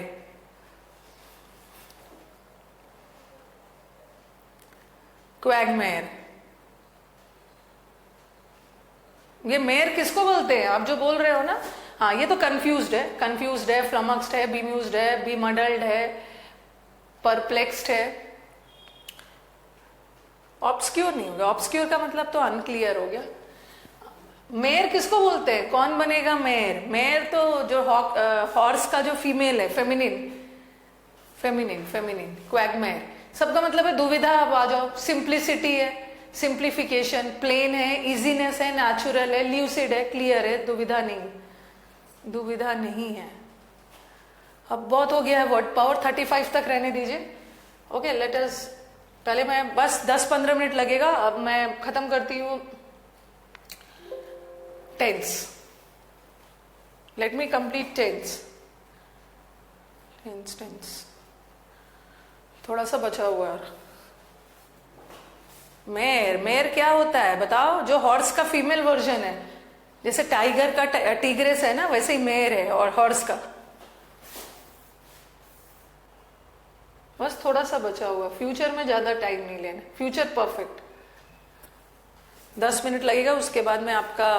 क्वैगमेयर। ये मेयर किसको बोलते हैं आप जो बोल रहे हो ना? हाँ, ये तो कंफ्यूज्ड है, फ्लमक्स्ड है, बीम्यूज्ड है, बीमडल्ड है, परप्लेक्स्ड है। ऑब्सक्योर नहीं होगा, ऑब्सक्योर का मतलब तो अनक्लियर हो गया। मेयर किसको बोलते हैं? कौन बनेगा मेयर? मेयर तो जो हॉर्स का जो फीमेल है, फेमिनिन, क्वैगमेयर। सबका मतलब है दुविधा। अब आ जाओ, सिंप्लिसिटी है, सिंप्लीफिकेशन, प्लेन है, इजीनेस है, नेचुरल है, ल्यूसिड है, क्लियर है, दुविधा नहीं है। अब बहुत हो गया है वर्ड पावर, 35 तक रहने दीजिए। ओके, लेट अस, पहले मैं बस 10-15 मिनट लगेगा, अब मैं खत्म करती हूँ tense. Let me complete tense. थोड़ा सा बचा हुआ है। मेयर क्या होता है बताओ? जो हॉर्स का फीमेल वर्जन है, जैसे टाइगर का टिग्रेस है ना, वैसे ही मेयर है और हॉर्स का। बस थोड़ा सा बचा हुआ, फ्यूचर में ज्यादा टाइम नहीं लेना, फ्यूचर परफेक्ट। 10 मिनट लगेगा, उसके बाद मैं आपका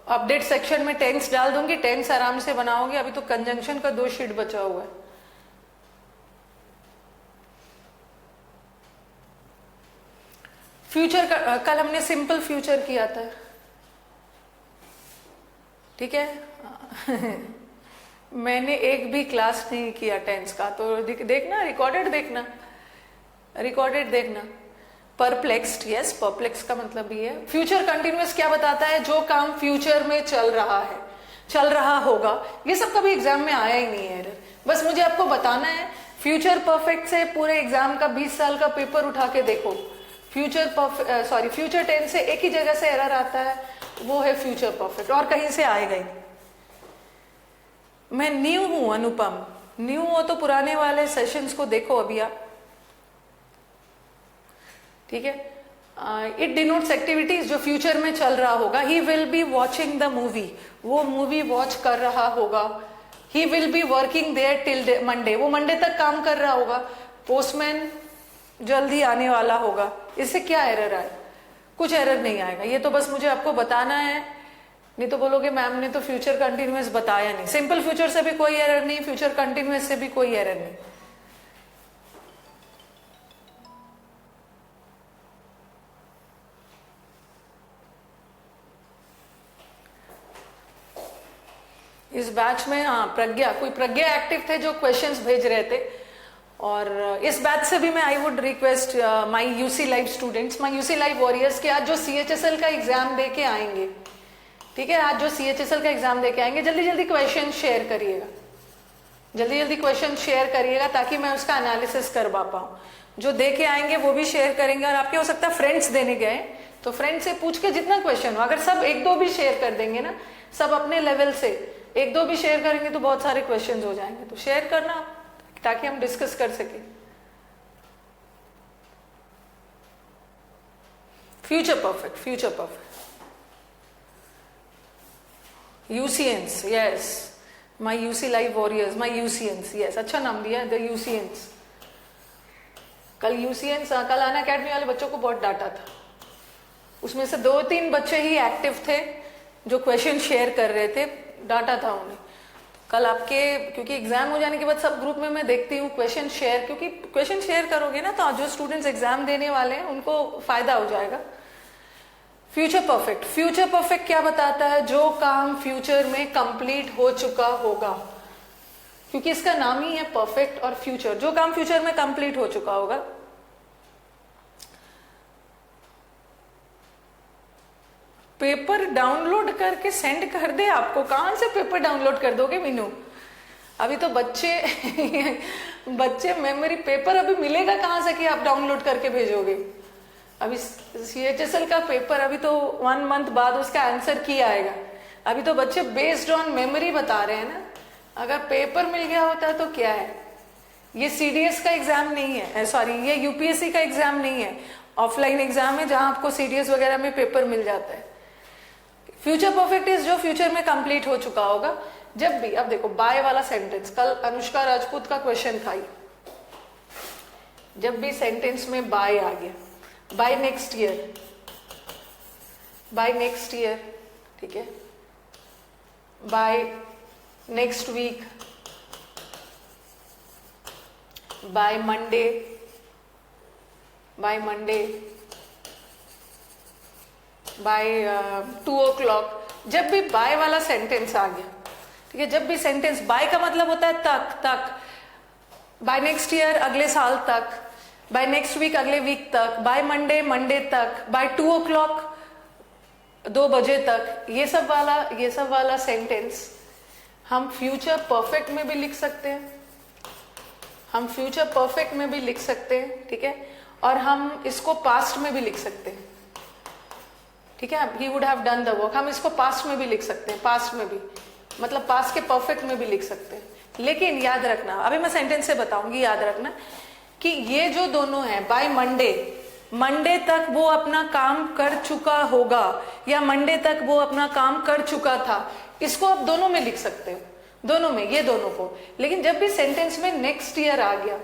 अपडेट सेक्शन में टेंस डाल दूंगी, टेंस आराम से बनाओगे। अभी तो कंजंक्शन का 2 शीट बचा हुआ है। फ्यूचर का कल हमने सिंपल फ्यूचर किया था, ठीक है। मैंने एक भी क्लास नहीं किया टेंस का, तो देखना, रिकॉर्डेड देखना। परप्लेक्स्ड, यस, परप्लेक्स का मतलब भी है। फ्यूचर कंटिन्यूअस क्या बताता है? जो काम फ्यूचर में चल रहा है, चल रहा होगा। ये सब कभी एग्जाम में आया ही नहीं है, बस मुझे आपको बताना है। फ्यूचर परफेक्ट से पूरे एग्जाम का 20 साल का पेपर उठा के देखो, फ्यूचर टेंस से एक ही जगह से एरर आता है, वो है फ्यूचर परफेक्ट, और कहीं से आएगा ही। मैं न्यू हूं अनुपम, न्यू हो तो पुराने वाले सेशंस को देखो अभी आप, ठीक है। इट डिनोट्स एक्टिविटीज जो फ्यूचर में चल रहा होगा। He will be watching the movie, वो मूवी वॉच कर रहा होगा। He will be working there till Monday, वो मंडे तक काम कर रहा होगा। पोस्टमैन जल्दी आने वाला होगा। इससे क्या एरर आए? कुछ एरर नहीं आएगा। ये तो बस मुझे आपको बताना है, नहीं तो बोलोगे मैम ने तो फ्यूचर कंटिन्यूअस बताया नहीं। सिंपल फ्यूचर से भी कोई एरर नहीं, फ्यूचर कंटिन्यूअस से भी कोई एरर नहीं। इस बैच में हाँ प्रज्ञा, कोई प्रज्ञा एक्टिव थे जो क्वेश्चंस भेज रहे थे। और इस बैच से भी मैं I would request my UC live students, my UC live warriors के आज जो CHSL का एग्जाम दे के आएंगे, ठीक है, आज जो CHSL का एग्जाम दे के आएंगे, जल्दी जल्दी क्वेश्चन शेयर करिएगा, जल्दी जल्दी क्वेश्चन शेयर करिएगा ताकि मैं उसका एनालिसिस करवा पाऊँ। जो दे के आएंगे वो भी शेयर करेंगे, और आपके हो सकता है फ्रेंड्स देने गए तो फ्रेंड से पूछ के जितना क्वेश्चन हो, अगर सब 1-2 भी शेयर कर देंगे ना, सब अपने लेवल से 1-2 भी शेयर करेंगे तो बहुत सारे क्वेश्चन हो जाएंगे। तो शेयर करना, ताकि हम डिस्कस कर सके। Future perfect, future perfect. यूसीएंस, yes, my UC live warriors, my यूसीएंस, यस, अच्छा नाम दिया है, द यूसीएंस। कल यूसीएंस, कल अन अकेडमी वाले बच्चों को बहुत डांटा था। उसमें से 2-3 बच्चे ही एक्टिव थे जो क्वेश्चन शेयर कर रहे थे, डांटा था उन्हें। कल आपके, क्योंकि एग्जाम हो जाने के बाद सब ग्रुप में मैं देखती हूँ क्वेश्चन शेयर, क्योंकि क्वेश्चन शेयर करोगे ना तो जो स्टूडेंट्स एग्जाम देने वाले हैं उनको फायदा हो जाएगा। फ्यूचर परफेक्ट, फ्यूचर परफेक्ट क्या बताता है? जो काम फ्यूचर में कंप्लीट हो चुका होगा, क्योंकि इसका नाम ही है परफेक्ट और फ्यूचर। जो काम फ्यूचर में कंप्लीट हो चुका होगा। पेपर डाउनलोड करके सेंड कर दे आपको? कहां से पेपर डाउनलोड कर दोगे मीनू? अभी तो बच्चे मेमोरी पेपर अभी मिलेगा कहां से कि आप डाउनलोड करके भेजोगे? अभी CHSL का पेपर अभी तो 1 मंथ बाद उसका आंसर की आएगा। अभी तो बच्चे बेस्ड ऑन मेमोरी बता रहे हैं ना। अगर पेपर मिल गया होता तो क्या है, ये CDS का एग्जाम नहीं है, सॉरी ये UPSC का एग्जाम नहीं है, ऑफलाइन एग्जाम है जहां आपको CDS वगैरह में पेपर मिल जाता है। फ्यूचर परफेक्ट इज जो फ्यूचर में कंप्लीट हो चुका होगा। जब भी, अब देखो बाय वाला सेंटेंस, कल अनुष्का राजपूत का क्वेश्चन था, जब भी सेंटेंस में बाय आ गया, by next year, by next year, ठीक है, by next week, by Monday, by Monday, by 2 o'clock, जब भी बाय वाला सेंटेंस आ गया, ठीक है, जब भी सेंटेंस, बाय का मतलब होता है तक, बाय नेक्स्ट ईयर अगले साल तक, बाय नेक्स्ट वीक अगले वीक तक, बाय मंडे तक, बाय 2 o'clock 2 बजे तक, ये सब वाला सेंटेंस हम फ्यूचर परफेक्ट में भी लिख सकते हैं, हम फ्यूचर परफेक्ट में भी लिख सकते हैं, ठीक है, और हम इसको पास्ट में भी लिख सकते हैं, ठीक है, he would have done the work, हम इसको पास्ट में भी लिख सकते हैं, पास्ट में भी, मतलब पास्ट के परफेक्ट में भी लिख सकते हैं। लेकिन याद रखना, अभी मैं सेंटेंस से बताऊंगी, याद रखना कि ये जो दोनों हैं, बाय मंडे तक वो अपना काम कर चुका होगा या मंडे तक वो अपना काम कर चुका था, इसको आप दोनों में लिख सकते हो, दोनों में, ये दोनों को। लेकिन जब भी सेंटेंस में नेक्स्ट ईयर आ गया,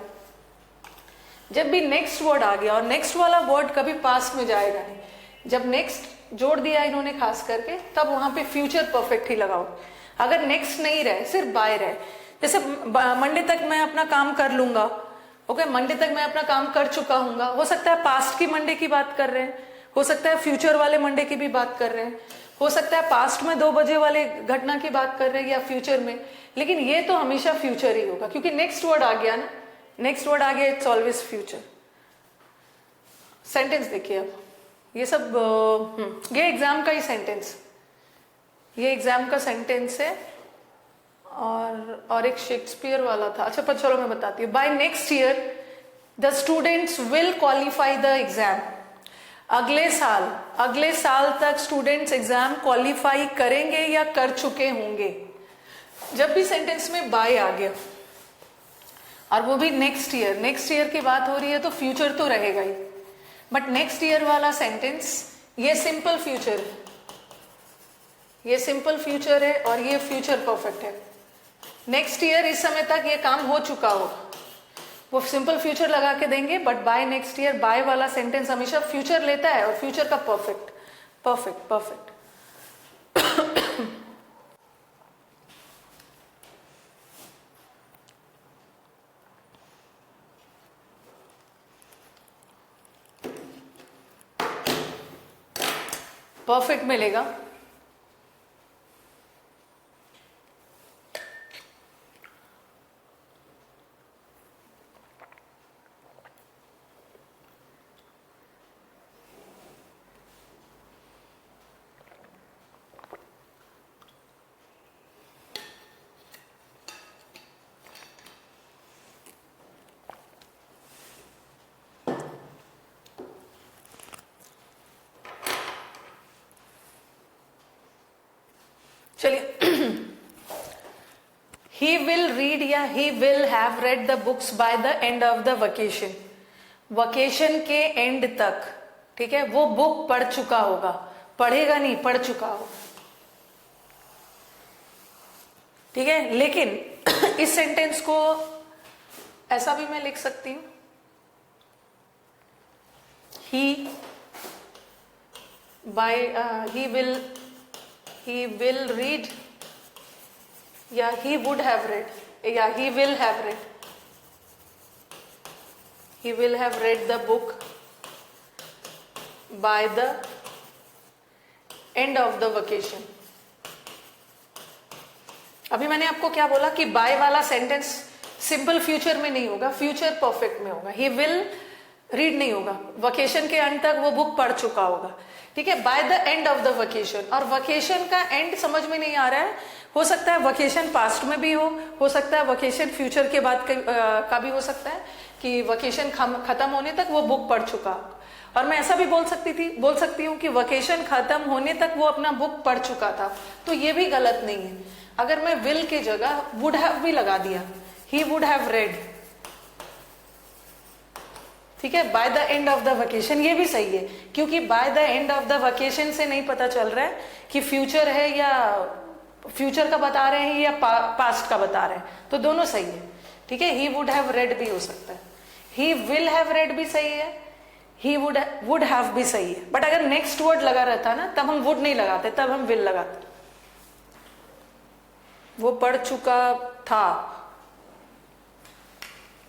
जब भी नेक्स्ट वर्ड आ गया, और नेक्स्ट वाला वर्ड कभी पास्ट में जाएगा नहीं, जब नेक्स्ट जोड़ दिया इन्होंने खास करके, तब वहां पे फ्यूचर परफेक्ट ही लगाओ। अगर नेक्स्ट नहीं रहे, सिर्फ बाय रहे, जैसे मंडे तक मैं अपना काम कर लूंगा, ओके, मंडे तक मैं अपना काम कर चुका हूंगा, हो सकता है पास्ट की मंडे की बात कर रहे हैं, हो सकता है फ्यूचर वाले मंडे की भी बात कर रहे हैं, हो सकता है पास्ट में 2 बजे वाले घटना की बात कर रहे हैं या फ्यूचर में, लेकिन ये तो हमेशा फ्यूचर ही होगा, क्योंकि नेक्स्ट वर्ड आ गया ना, नेक्स्ट वर्ड आ गया, इट्स ऑलवेज फ्यूचर। सेंटेंस देखिए अब, ये सब ये एग्जाम का ही सेंटेंस, ये एग्जाम का सेंटेंस है, और एक शेक्सपियर वाला था। अच्छा पर चलो मैं बताती हूँ। By next year the students will qualify the exam, अगले साल तक स्टूडेंट्स एग्जाम क्वालिफाई करेंगे या कर चुके होंगे। जब भी सेंटेंस में बाय आ गया और वो भी नेक्स्ट ईयर की बात हो रही है, तो फ्यूचर तो रहेगा ही, बट नेक्स्ट ईयर वाला सेंटेंस ये सिंपल फ्यूचर है, ये सिंपल फ्यूचर है और ये फ्यूचर परफेक्ट है। नेक्स्ट ईयर इस समय तक ये काम हो चुका हो, वो सिंपल फ्यूचर लगा के देंगे, but by next year, by वाला सेंटेंस हमेशा फ्यूचर लेता है और फ्यूचर का परफेक्ट परफेक्ट परफेक्ट। परफेक्ट मिलेगा। चलिए ही विल रीड या ही will have read the books by the end of the vacation, vacation के एंड तक, ठीक है, वो बुक पढ़ चुका होगा, पढ़ेगा नहीं, पढ़ चुका होगा, ठीक है। लेकिन इस सेंटेंस को ऐसा भी मैं लिख सकती हूं, ही विल रीड या he would have read या he will have read the book by the end of the vacation। अभी मैंने आपको क्या बोला कि बाय वाला सेंटेंस सिंपल फ्यूचर में नहीं होगा, फ्यूचर परफेक्ट में होगा। ही विल रीड नहीं होगा, वकेशन के एंड तक वो बुक पढ़ चुका होगा, ठीक है, by the end of the vacation. और वकेशन का एंड समझ में नहीं आ रहा है, हो सकता है वकेशन पास्ट में भी हो सकता है वकेशन फ्यूचर के बाद का भी हो सकता है कि वकेशन खत्म होने तक वो बुक पढ़ चुका। और मैं ऐसा भी बोल सकती हूँ कि वकेशन खत्म होने तक वो अपना बुक पढ़ चुका था, तो ये भी गलत नहीं है। अगर मैं विल की जगह वुड हैव भी लगा दिया, ही वुड हैव रेड, ठीक है, by the end of the vacation, ये भी सही है, क्योंकि by the end of the vacation से नहीं पता चल रहा है कि फ्यूचर है या फ्यूचर का बता रहे हैं या पास्ट का बता रहे हैं, तो दोनों सही है, ठीक है। ही वुड हैव रेड भी हो सकता है, ही विल हैव रेड भी सही है, ही वुड हैव भी सही है। बट अगर नेक्स्ट वर्ड लगा रहता ना, तब हम वुड नहीं लगाते, तब हम विल लगाते। वो पढ़ चुका था,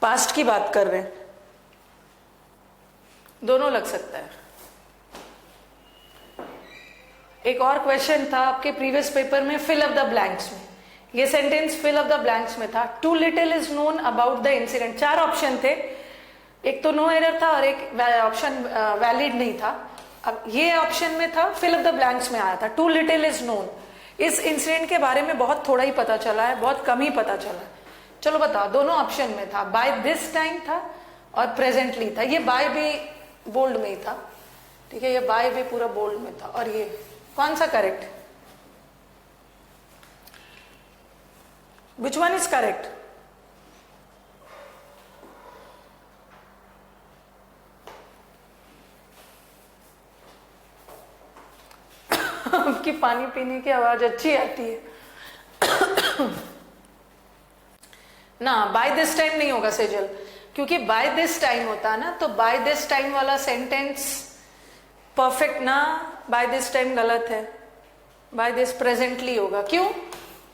पास्ट की बात कर रहे हैं, दोनों लग सकता है। एक और क्वेश्चन था आपके प्रीवियस पेपर में, फिल अप द ब्लैंक्स में, ये sentence fill up the blanks में था। Too little is known about the incident, 4 option थे, एक तो नो एरर था और एक ऑप्शन वैलिड नहीं था। अब ये ऑप्शन में था, फिल अप द ब्लैंक्स में आया था, टू लिटिल इज नोन। इस इंसिडेंट के बारे में बहुत थोड़ा ही पता चला है, बहुत कम ही पता चला है। चलो बताओ, दोनों ऑप्शन में था, बाय दिस टाइम था और प्रेजेंटली था। ये बाय भी बोल्ड में ही था, ठीक है, ये बाय भी पूरा बोल्ड में था। और ये कौन सा correct, which one is correct? आपकी पानी पीने की आवाज अच्छी आती है ना। बाय दिस टाइम नहीं होगा सेजल, क्योंकि बाय दिस टाइम होता ना, तो बाय दिस टाइम वाला सेंटेंस परफेक्ट ना, बाय दिस टाइम गलत है, बाय दिस प्रेजेंटली होगा। क्यों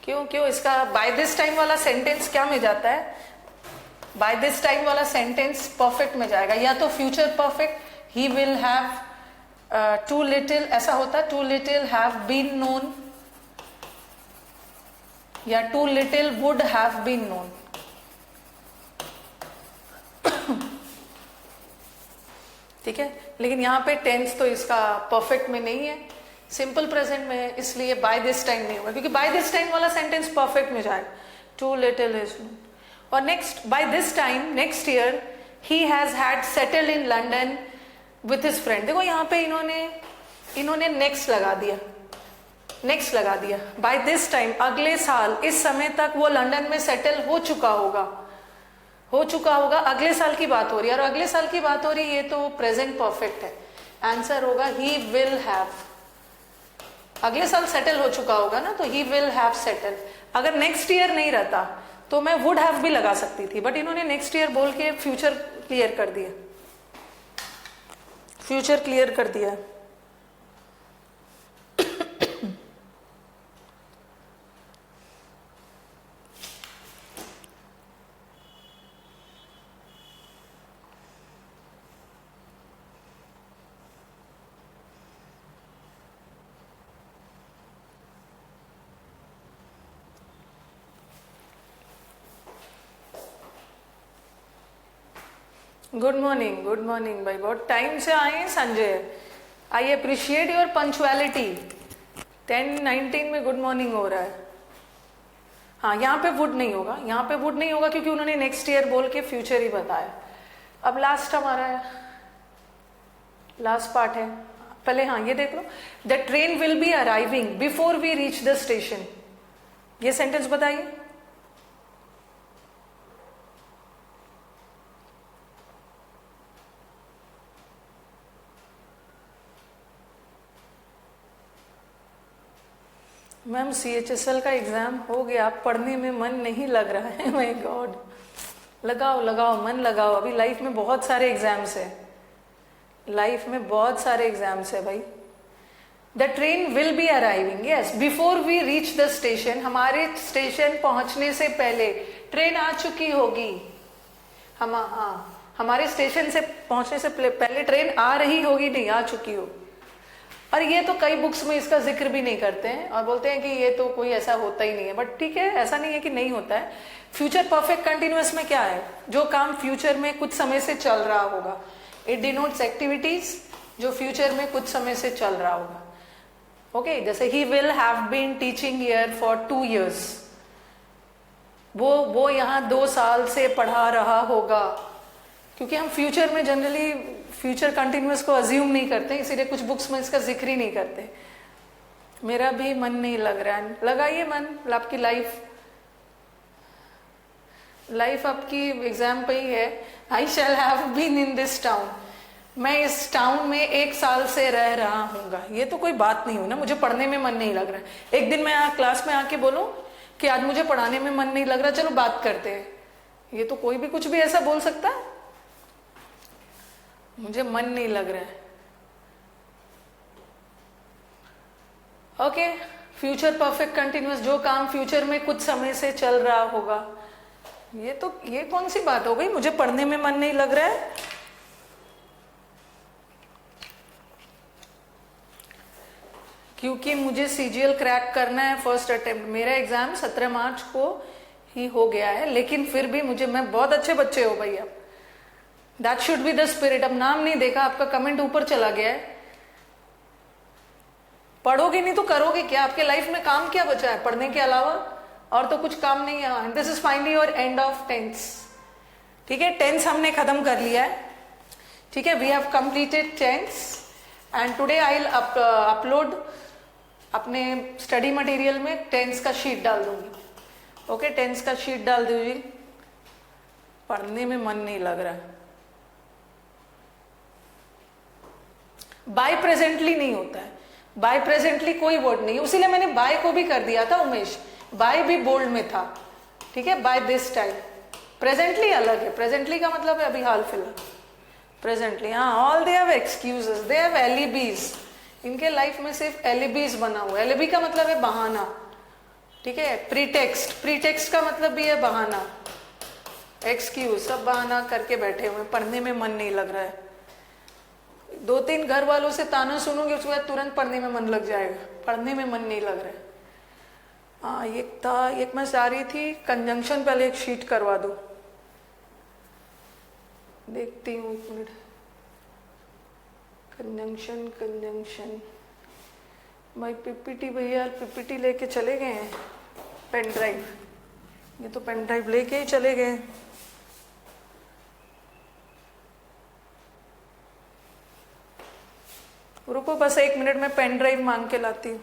क्यों क्यों? इसका बाय दिस टाइम वाला सेंटेंस क्या में जाता है? बाय दिस टाइम वाला सेंटेंस परफेक्ट में जाएगा, या तो future perfect, he will have too little, ऐसा होता too little have been known, या too little would have been known. ठीक है, लेकिन यहाँ पे टेंस तो इसका परफेक्ट में नहीं है, सिंपल प्रेजेंट में है, इसलिए बाय दिस टाइम नहीं होगा, क्योंकि बाय दिस टाइम वाला सेंटेंस परफेक्ट में जाएगा। Too little is known. और next, by this time next year he has had settled in London with his friend. देखो यहाँ पे इन्होंने नेक्स्ट लगा दिया, नेक्स्ट लगा दिया। बाय दिस टाइम अगले साल, इस समय तक वो लंदन में सेटल हो चुका होगा, अगले साल की बात हो रही है, और अगले साल की बात हो रही है, ये तो प्रेजेंट परफेक्ट है। आंसर होगा ही विल हैव, अगले साल सेटल हो चुका होगा ना, तो ही विल हैव सेटल। अगर नेक्स्ट ईयर नहीं रहता तो मैं वुड हैव भी लगा सकती थी, बट इन्होंने नेक्स्ट ईयर बोल के फ्यूचर क्लियर कर दिया, फ्यूचर क्लियर कर दिया। गुड मॉर्निंग भाई, बहुत टाइम से आए हैं Sanjay. I appreciate your punctuality. 10:19 में गुड मॉर्निंग हो रहा है। हाँ, यहाँ पे वुड नहीं होगा, यहाँ पे वुड नहीं होगा क्योंकि उन्होंने नेक्स्ट ईयर बोल के फ्यूचर ही बताया। अब लास्ट हमारा है, लास्ट पार्ट है पहले। हाँ, ये देख लो, the train will be arriving before we reach the station. ये सेंटेंस बताइए। मैम CHSL का एग्जाम हो गया, पढ़ने में मन नहीं लग रहा है। माय गॉड, लगाओ लगाओ मन लगाओ, अभी लाइफ में बहुत सारे एग्जाम्स है, लाइफ में बहुत सारे एग्जाम्स है भाई। The train will be arriving, yes, before we reach the station, हमारे स्टेशन पहुंचने से पहले ट्रेन आ चुकी होगी। हमारे स्टेशन से पहुंचने से पहले ट्रेन आ रही होगी, नहीं आ चुकी हो। और ये तो कई बुक्स में इसका जिक्र भी नहीं करते हैं और बोलते हैं कि ये तो कोई ऐसा होता ही नहीं है, बट ठीक है, ऐसा नहीं है कि नहीं होता है। फ्यूचर परफेक्ट कंटिन्यूअस में क्या है, जो काम फ्यूचर में कुछ समय से चल रहा होगा, इट डिनोट्स एक्टिविटीज जो फ्यूचर में कुछ समय से चल रहा होगा। ओके, जैसे he will have been teaching here for 2 years, वो यहाँ 2 साल से पढ़ा रहा होगा, क्योंकि हम फ्यूचर में जनरली फ्यूचर कंटिन्यूअस को अज्यूम नहीं करते, इसीलिए कुछ बुक्स में इसका जिक्र ही नहीं करते। मेरा भी मन नहीं लग रहा है, लगाइए मन, आपकी लाइफ आपकी एग्जाम पे ही है। I shall have been in this town, मैं इस टाउन में 1 साल से रह रहा हूँगा, ये तो कोई बात नहीं हो ना, मुझे पढ़ने में मन नहीं लग रहा है। एक दिन मैं यहाँ क्लास में आके बोलूँ कि आज मुझे पढ़ाने में मन नहीं लग रहा, चलो बात करते हैं, ये तो कोई भी कुछ भी ऐसा बोल सकता है। मुझे मन नहीं लग रहा है, ओके। फ्यूचर परफेक्ट कंटिन्यूअस, जो काम फ्यूचर में कुछ समय से चल रहा होगा, ये कौन सी बात हो गई, मुझे पढ़ने में मन नहीं लग रहा है। क्योंकि मुझे CGL क्रैक करना है फर्स्ट अटेम्प्ट, मेरा एग्जाम 17 मार्च को ही हो गया है, लेकिन फिर भी मैं बहुत अच्छे बच्चे हो भैया, that should be the spirit. अब नाम नहीं देखा, आपका कमेंट ऊपर चला गया है। पढ़ोगे नहीं तो करोगे क्या, आपके लाइफ में काम क्या बचा है पढ़ने के अलावा, और तो कुछ काम नहीं है। This is finally your end of tense, ठीक है, टेंस हमने खत्म कर लिया है, ठीक है, we have completed tense and today I will upload अपने स्टडी मटेरियल में टेंस का शीट डाल दूंगी, ओके, टेंस का शीट डाल दूंगी। पढ़ने में मन नहीं लग रहा है, बाय प्रेजेंटली नहीं होता है, बाय प्रेजेंटली कोई वर्ड नहीं है, इसीलिए मैंने बाय को भी कर दिया था उमेश, बाय भी बोल्ड में था, ठीक है, बाय दिस टाइम। प्रेजेंटली अलग है, प्रेजेंटली का मतलब है अभी हाल फिलहाल, प्रेजेंटली। हाँ, all they have excuses, they have alibis, इनके लाइफ में सिर्फ एलिबीज बना हुआ है। एलिबी का मतलब है बहाना, ठीक है, प्रीटेक्स्ट, प्रीटेक्स्ट का मतलब भी है बहाना, एक्सक्यूज, सब बहाना करके बैठे हुए, पढ़ने में मन नहीं लग रहा है। 2-3 घर वालों से ताना सुनूंगी, उसके बाद तुरंत पढ़ने में मन लग जाएगा, पढ़ने में मन नहीं लग रहा है। हाँ, एक मैं चाह रही थी कंजंक्शन, पहले एक शीट करवा दो, देखती हूँ 1 मिनट। कंजंक्शन भाई, PPT भैया PPT लेके चले गए हैं, पेन ड्राइव, ये तो पेन ड्राइव लेके ही चले गए हैं। रुको बस 1 मिनट में पेन ड्राइव मांग के लाती हूँ।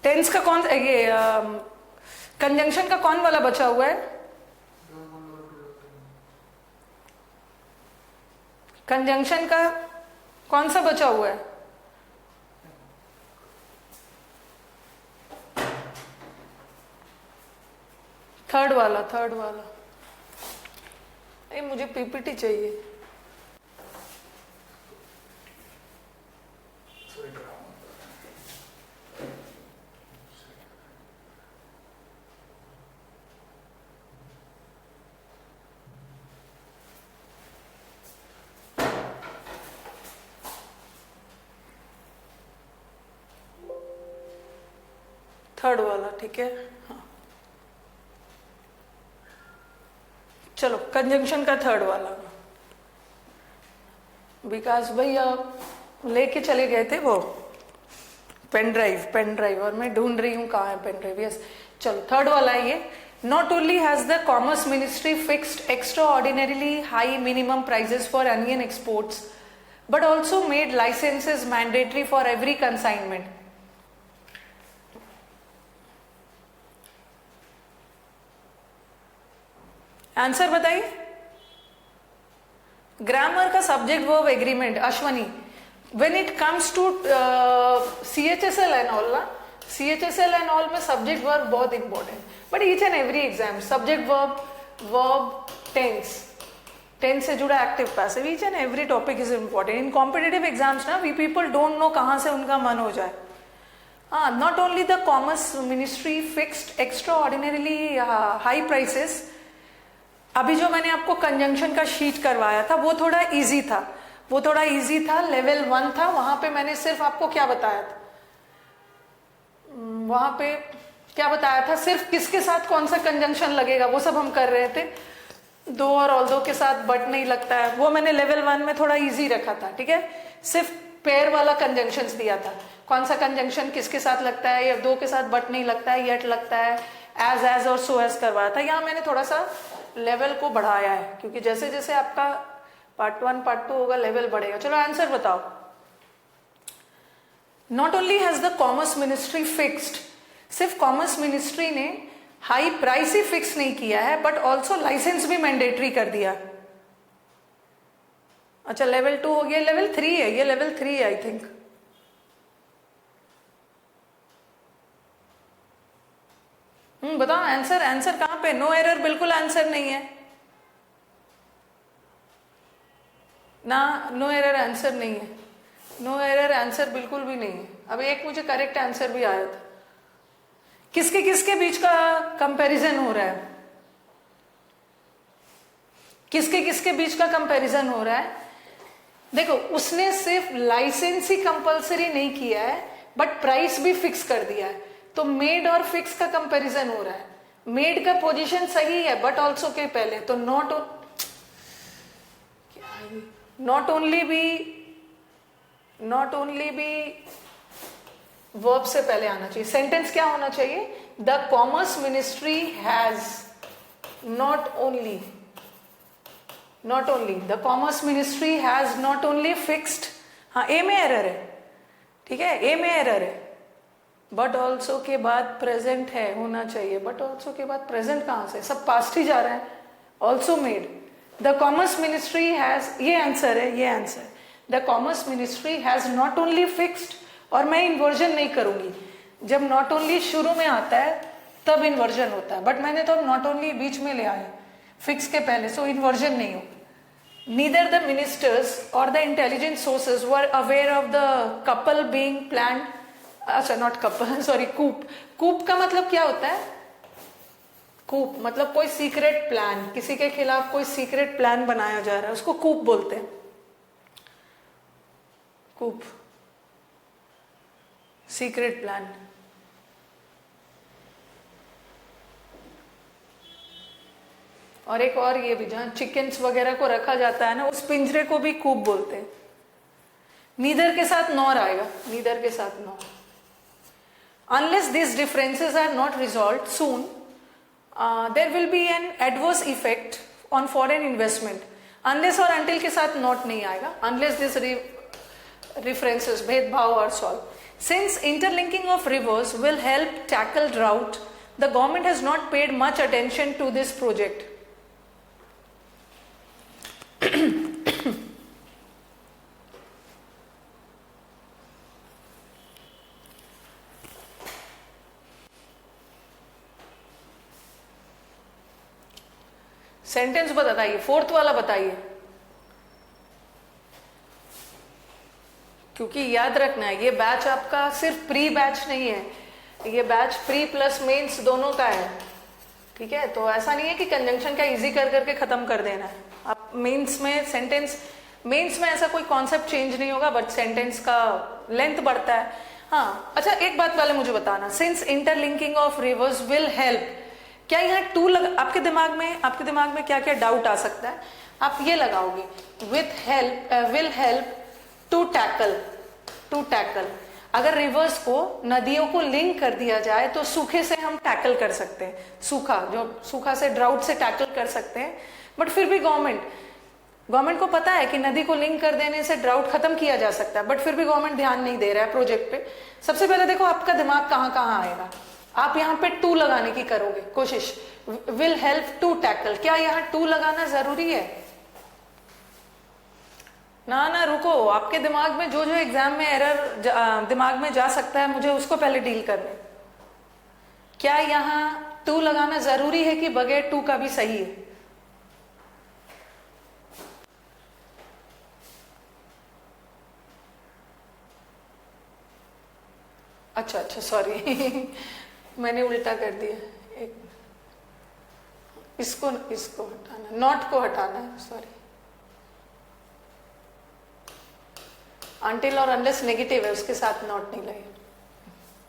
टेंस का कौन, ये कंजंक्शन का कौन वाला बचा हुआ है, कंजंक्शन का कौन सा बचा हुआ है, थर्ड वाला। अरे मुझे PPT चाहिए। थर्ड वाला, ठीक है, हाँ, चलो कंजंक्शन का थर्ड वाला। विकास भैया लेके चले गए थे वो पेन ड्राइव और मैं ढूंढ रही हूँ कहाँ है पेन ड्राइव। यस, चलो थर्ड वाला है ये। Not only has the commerce ministry fixed extraordinarily high minimum prices for onion exports but also made licenses mandatory for every consignment. Answer बताइए। ग्रामर का subject verb agreement, Ashwani. when it comes to CHSL and all ना, CHSL and all में subject verb बहुत important, but each and every exam subject verb tense से जुड़ा active passive, each and every topic is important. In competitive exams ना we people don't know कहाँ से उनका मन हो जाए। हाँ, not only the commerce ministry fixed extraordinarily high prices. अभी जो मैंने आपको कंजंक्शन का शीट करवाया था वो थोड़ा इजी था, लेवल 1 था। वहां पे मैंने सिर्फ आपको क्या बताया था, वहां पे क्या बताया था, सिर्फ किसके साथ कौन सा कंजंक्शन लगेगा वो सब हम कर रहे थे। दो और ऑल दो के साथ बट नहीं लगता है, वो मैंने लेवल 1 में थोड़ा इजी रखा था, ठीक है। सिर्फ पेयर वाला कंजंक्शंस दिया था, कौन सा कंजंक्शन किसके साथ लगता है, या दो के साथ बट नहीं लगता है, येट लगता है, एज और सो एज करवाया था। यहाँ मैंने थोड़ा सा लेवल को बढ़ाया है, क्योंकि जैसे जैसे आपका पार्ट 1 पार्ट 2 होगा लेवल बढ़ेगा। चलो आंसर बताओ। Not only has the commerce ministry fixed, सिर्फ कॉमर्स मिनिस्ट्री ने हाई प्राइस ही फिक्स नहीं किया है, बट ऑल्सो लाइसेंस भी मैंडेटरी कर दिया। अच्छा, लेवल 2 हो गया, लेवल 3 है ये, लेवल 3 है आई थिंक। बताओ आंसर कहां पे। नो एरर, बिल्कुल आंसर नहीं है ना, नो एरर आंसर नहीं है, नो एरर आंसर बिल्कुल भी नहीं है। अब एक मुझे करेक्ट आंसर भी आया था। किसके किसके बीच का कंपैरिजन हो रहा है, किसके किसके बीच का कंपैरिजन हो रहा है। देखो, उसने सिर्फ लाइसेंस ही कंपलसरी नहीं किया है, बट प्राइस भी फिक्स कर दिया है। तो मेड और फिक्स का कंपैरिजन हो रहा है। मेड का पोजीशन सही है, बट ऑल्सो के पहले, तो नॉट ओनली भी वर्ब से पहले आना चाहिए। सेंटेंस क्या होना चाहिए, the commerce ministry has not only the commerce ministry has not only fixed. हाँ, ए में एरर है, ठीक है, ए में एरर है। बट ऑल्सो के बाद प्रेजेंट है, होना चाहिए। बट ऑल्सो के बाद प्रेजेंट कहां से, सब पास्ट ही जा रहा है। Also made, the commerce ministry has, ये आंसर है, ये answer. The commerce ministry has not only fixed, और मैं इन्वर्जन नहीं करूंगी। जब नॉट ओनली शुरू में आता है तब इन्वर्जन होता है, बट मैंने तो नॉट ओनली बीच में ले आया फिक्स के पहले, सो इन्वर्जन नहीं होता। नीदर द मिनिस्टर्स और the intelligence sources were aware of the couple being planned. अच्छा, नॉट कपल, सॉरी, कूप का मतलब क्या होता है, कूप मतलब कोई सीक्रेट प्लान, किसी के खिलाफ कोई सीक्रेट प्लान बनाया जा रहा है, उसको कूप बोलते हैं। कूप, सीक्रेट प्लान। और एक और ये भी, जहां चिकन्स वगैरह को रखा जाता है ना, उस पिंजरे को भी कूप बोलते हैं। नीदर के साथ नॉर आएगा, नीदर के साथ nor. Unless this differences are not resolve soon, there will be an adverse effect on foreign investment. Unless और अंटिल के साथ नॉट नहीं आएगा, अनलेस दिस references, भेदभाव और solve. Since interlinking of rivers will help tackle drought, the government has not paid much attention to this project. Sentence बताइए, fourth वाला बताइए, क्योंकि याद रखना है ये बैच आपका सिर्फ प्री बैच नहीं है, ये बैच प्री प्लस मेंस दोनों का है, ठीक है। तो ऐसा नहीं है कि कंजंक्शन का इजी कर करके खत्म कर देना है। आप मेंस में सेंटेंस, मेंस में ऐसा कोई कॉन्सेप्ट चेंज नहीं होगा, बट सेंटेंस का लेंथ बढ़ता है। हाँ, अच्छा एक बात पहले मुझे बताना, since interlinking of reverse will help, क्या यहाँ टू आपके दिमाग में क्या क्या डाउट आ सकता है। आप ये लगाओगे with help, will help to tackle. अगर रिवर्स को, नदियों को लिंक कर दिया जाए तो सूखे से हम टैकल कर सकते हैं, सूखा से, ड्राउट से टैकल कर सकते हैं। बट फिर भी गवर्नमेंट को पता है कि नदी को लिंक कर देने से ड्राउट खत्म किया जा सकता है, बट फिर भी गवर्नमेंट ध्यान नहीं दे रहा है प्रोजेक्ट पे। सबसे पहले देखो आपका दिमाग कहाँ कहाँ आएगा, आप यहाँ पे टू लगाने की करोगे कोशिश, विल हेल्प टू टैकल। क्या यहाँ टू लगाना जरूरी है? ना रुको, आपके दिमाग में जो एग्जाम में एरर दिमाग में जा सकता है, मुझे उसको पहले डील करने। क्या यहाँ टू लगाना जरूरी है कि बगैर टू का भी सही है? अच्छा सॉरी मैंने उल्टा कर दिया। इसको हटाना, नॉट को हटाना है, सॉरी। अनटिल और अनलेस नेगेटिव है, उसके साथ नॉट नहीं लगे।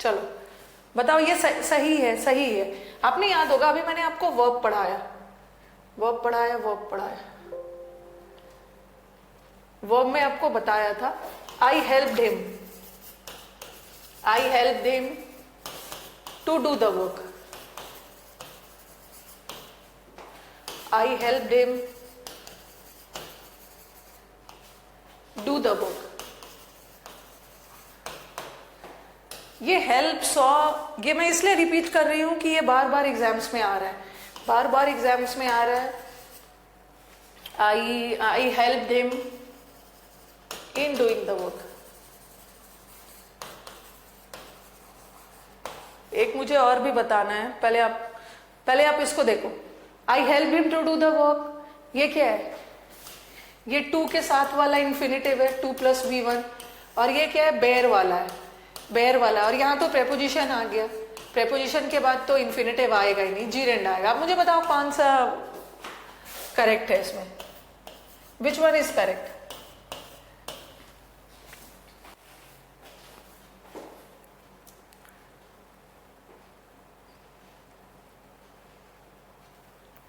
चलो बताओ, ये सही है। आपने याद होगा अभी मैंने आपको वर्ब पढ़ाया। वर्ब में आपको बताया था I help him to do the work. I help him do the work. ये हेल्प सॉ, ये मैं इसलिए रिपीट कर रही हूं कि ये बार बार एग्जाम्स में आ रहा है। आई help him in doing the work. एक मुझे और भी बताना है, पहले आप इसको देखो। I help him to do the work, ये क्या है? ये टू के साथ वाला इन्फिनिटिव है, 2 + V1। और ये क्या है? बेयर वाला। और यहाँ तो प्रेपोजिशन आ गया, प्रेपोजिशन के बाद तो इन्फिनिटिव आएगा ही नहीं, जीरेंड आएगा। आप मुझे बताओ कौन सा करेक्ट है इसमें? Which one is correct?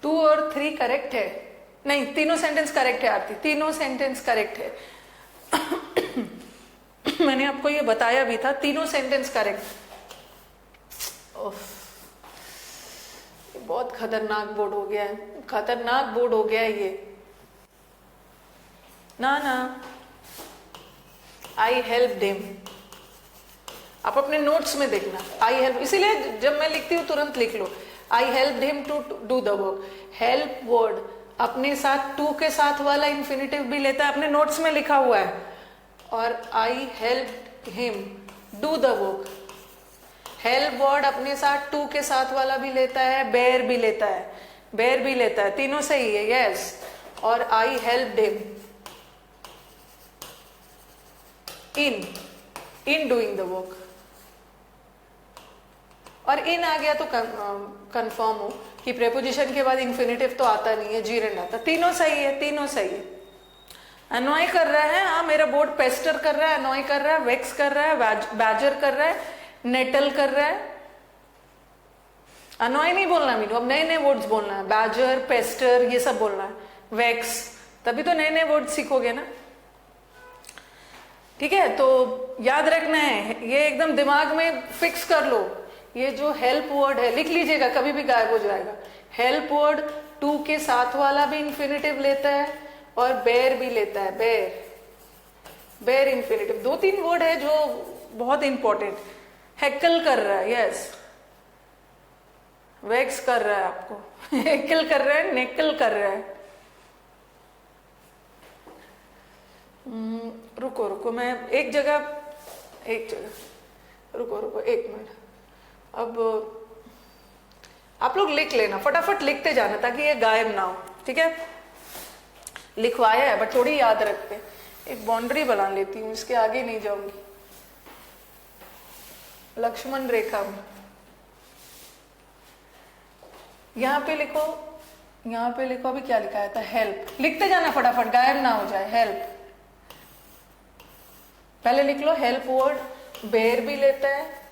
Two और 3 करेक्ट है? नहीं, तीनों सेंटेंस करेक्ट है आरती, तीनों सेंटेंस करेक्ट है। मैंने आपको ये बताया भी था, तीनों सेंटेंस करेक्ट। ये बहुत खतरनाक बोर्ड हो गया है ये। ना आई हेल्प हिम, आप अपने नोट्स में देखना, आई हेल्प, इसीलिए जब मैं लिखती हूँ तुरंत लिख लो, I help him to do the work. Help word अपने साथ टू के साथ वाला इन्फिनिटिव भी लेता है, अपने नोट्स में लिखा हुआ है। और आई help him do the work, help word अपने साथ टू के साथ वाला भी लेता है, बेयर भी लेता है, तीनों सही है, यस। और आई help him in doing the work. और इन आ गया तो कंफर्म हो कि प्रेपोजिशन के बाद इन्फिनिटिव तो आता नहीं है, जीरेंड आता। तीनों सही है। अनॉय कर रहा है, हाँ मेरा बोर्ड पेस्टर कर रहा है, अनॉय कर रहा है, वेक्स कर रहा है, बैजर कर रहा है, नेटल कर रहा है। अनॉय नहीं बोलना मीनू, अब नए वर्ड्स बोलना है, बैजर, पेस्टर, ये सब बोलना है, वेक्स, तभी तो नए वर्ड सीखोगे ना। ठीक है, तो याद रखना है, ये एकदम दिमाग में फिक्स कर लो। ये जो हेल्प वर्ड है, लिख लीजिएगा, कभी भी गायब हो जाएगा। हेल्प वर्ड टू के साथ वाला भी इन्फिनिटिव लेता है और बेयर भी लेता है, बेयर इन्फिनिटिव। 2-3 वर्ड है जो बहुत इंपॉर्टेंट। हैकल कर रहा है, यस, वैक्स कर रहा है आपको, हैकल कर रहा है, नेकल कर रहा है। रुको, मैं एक जगह रुको 1 मिनट। अब आप लोग लिख लेना, फटाफट लिखते जाना ताकि ये गायब ना हो, ठीक है? लिखवाया है बट थोड़ी याद रखते। एक बाउंड्री बना लेती हूँ, इसके आगे नहीं जाऊंगी। लक्ष्मण रेखा में यहाँ पे लिखो, अभी क्या लिखा था? हेल्प। लिखते जाना फटाफट, गायब ना हो जाए। हेल्प पहले लिख लो। हेल्प वर्ड बेयर भी लेता है,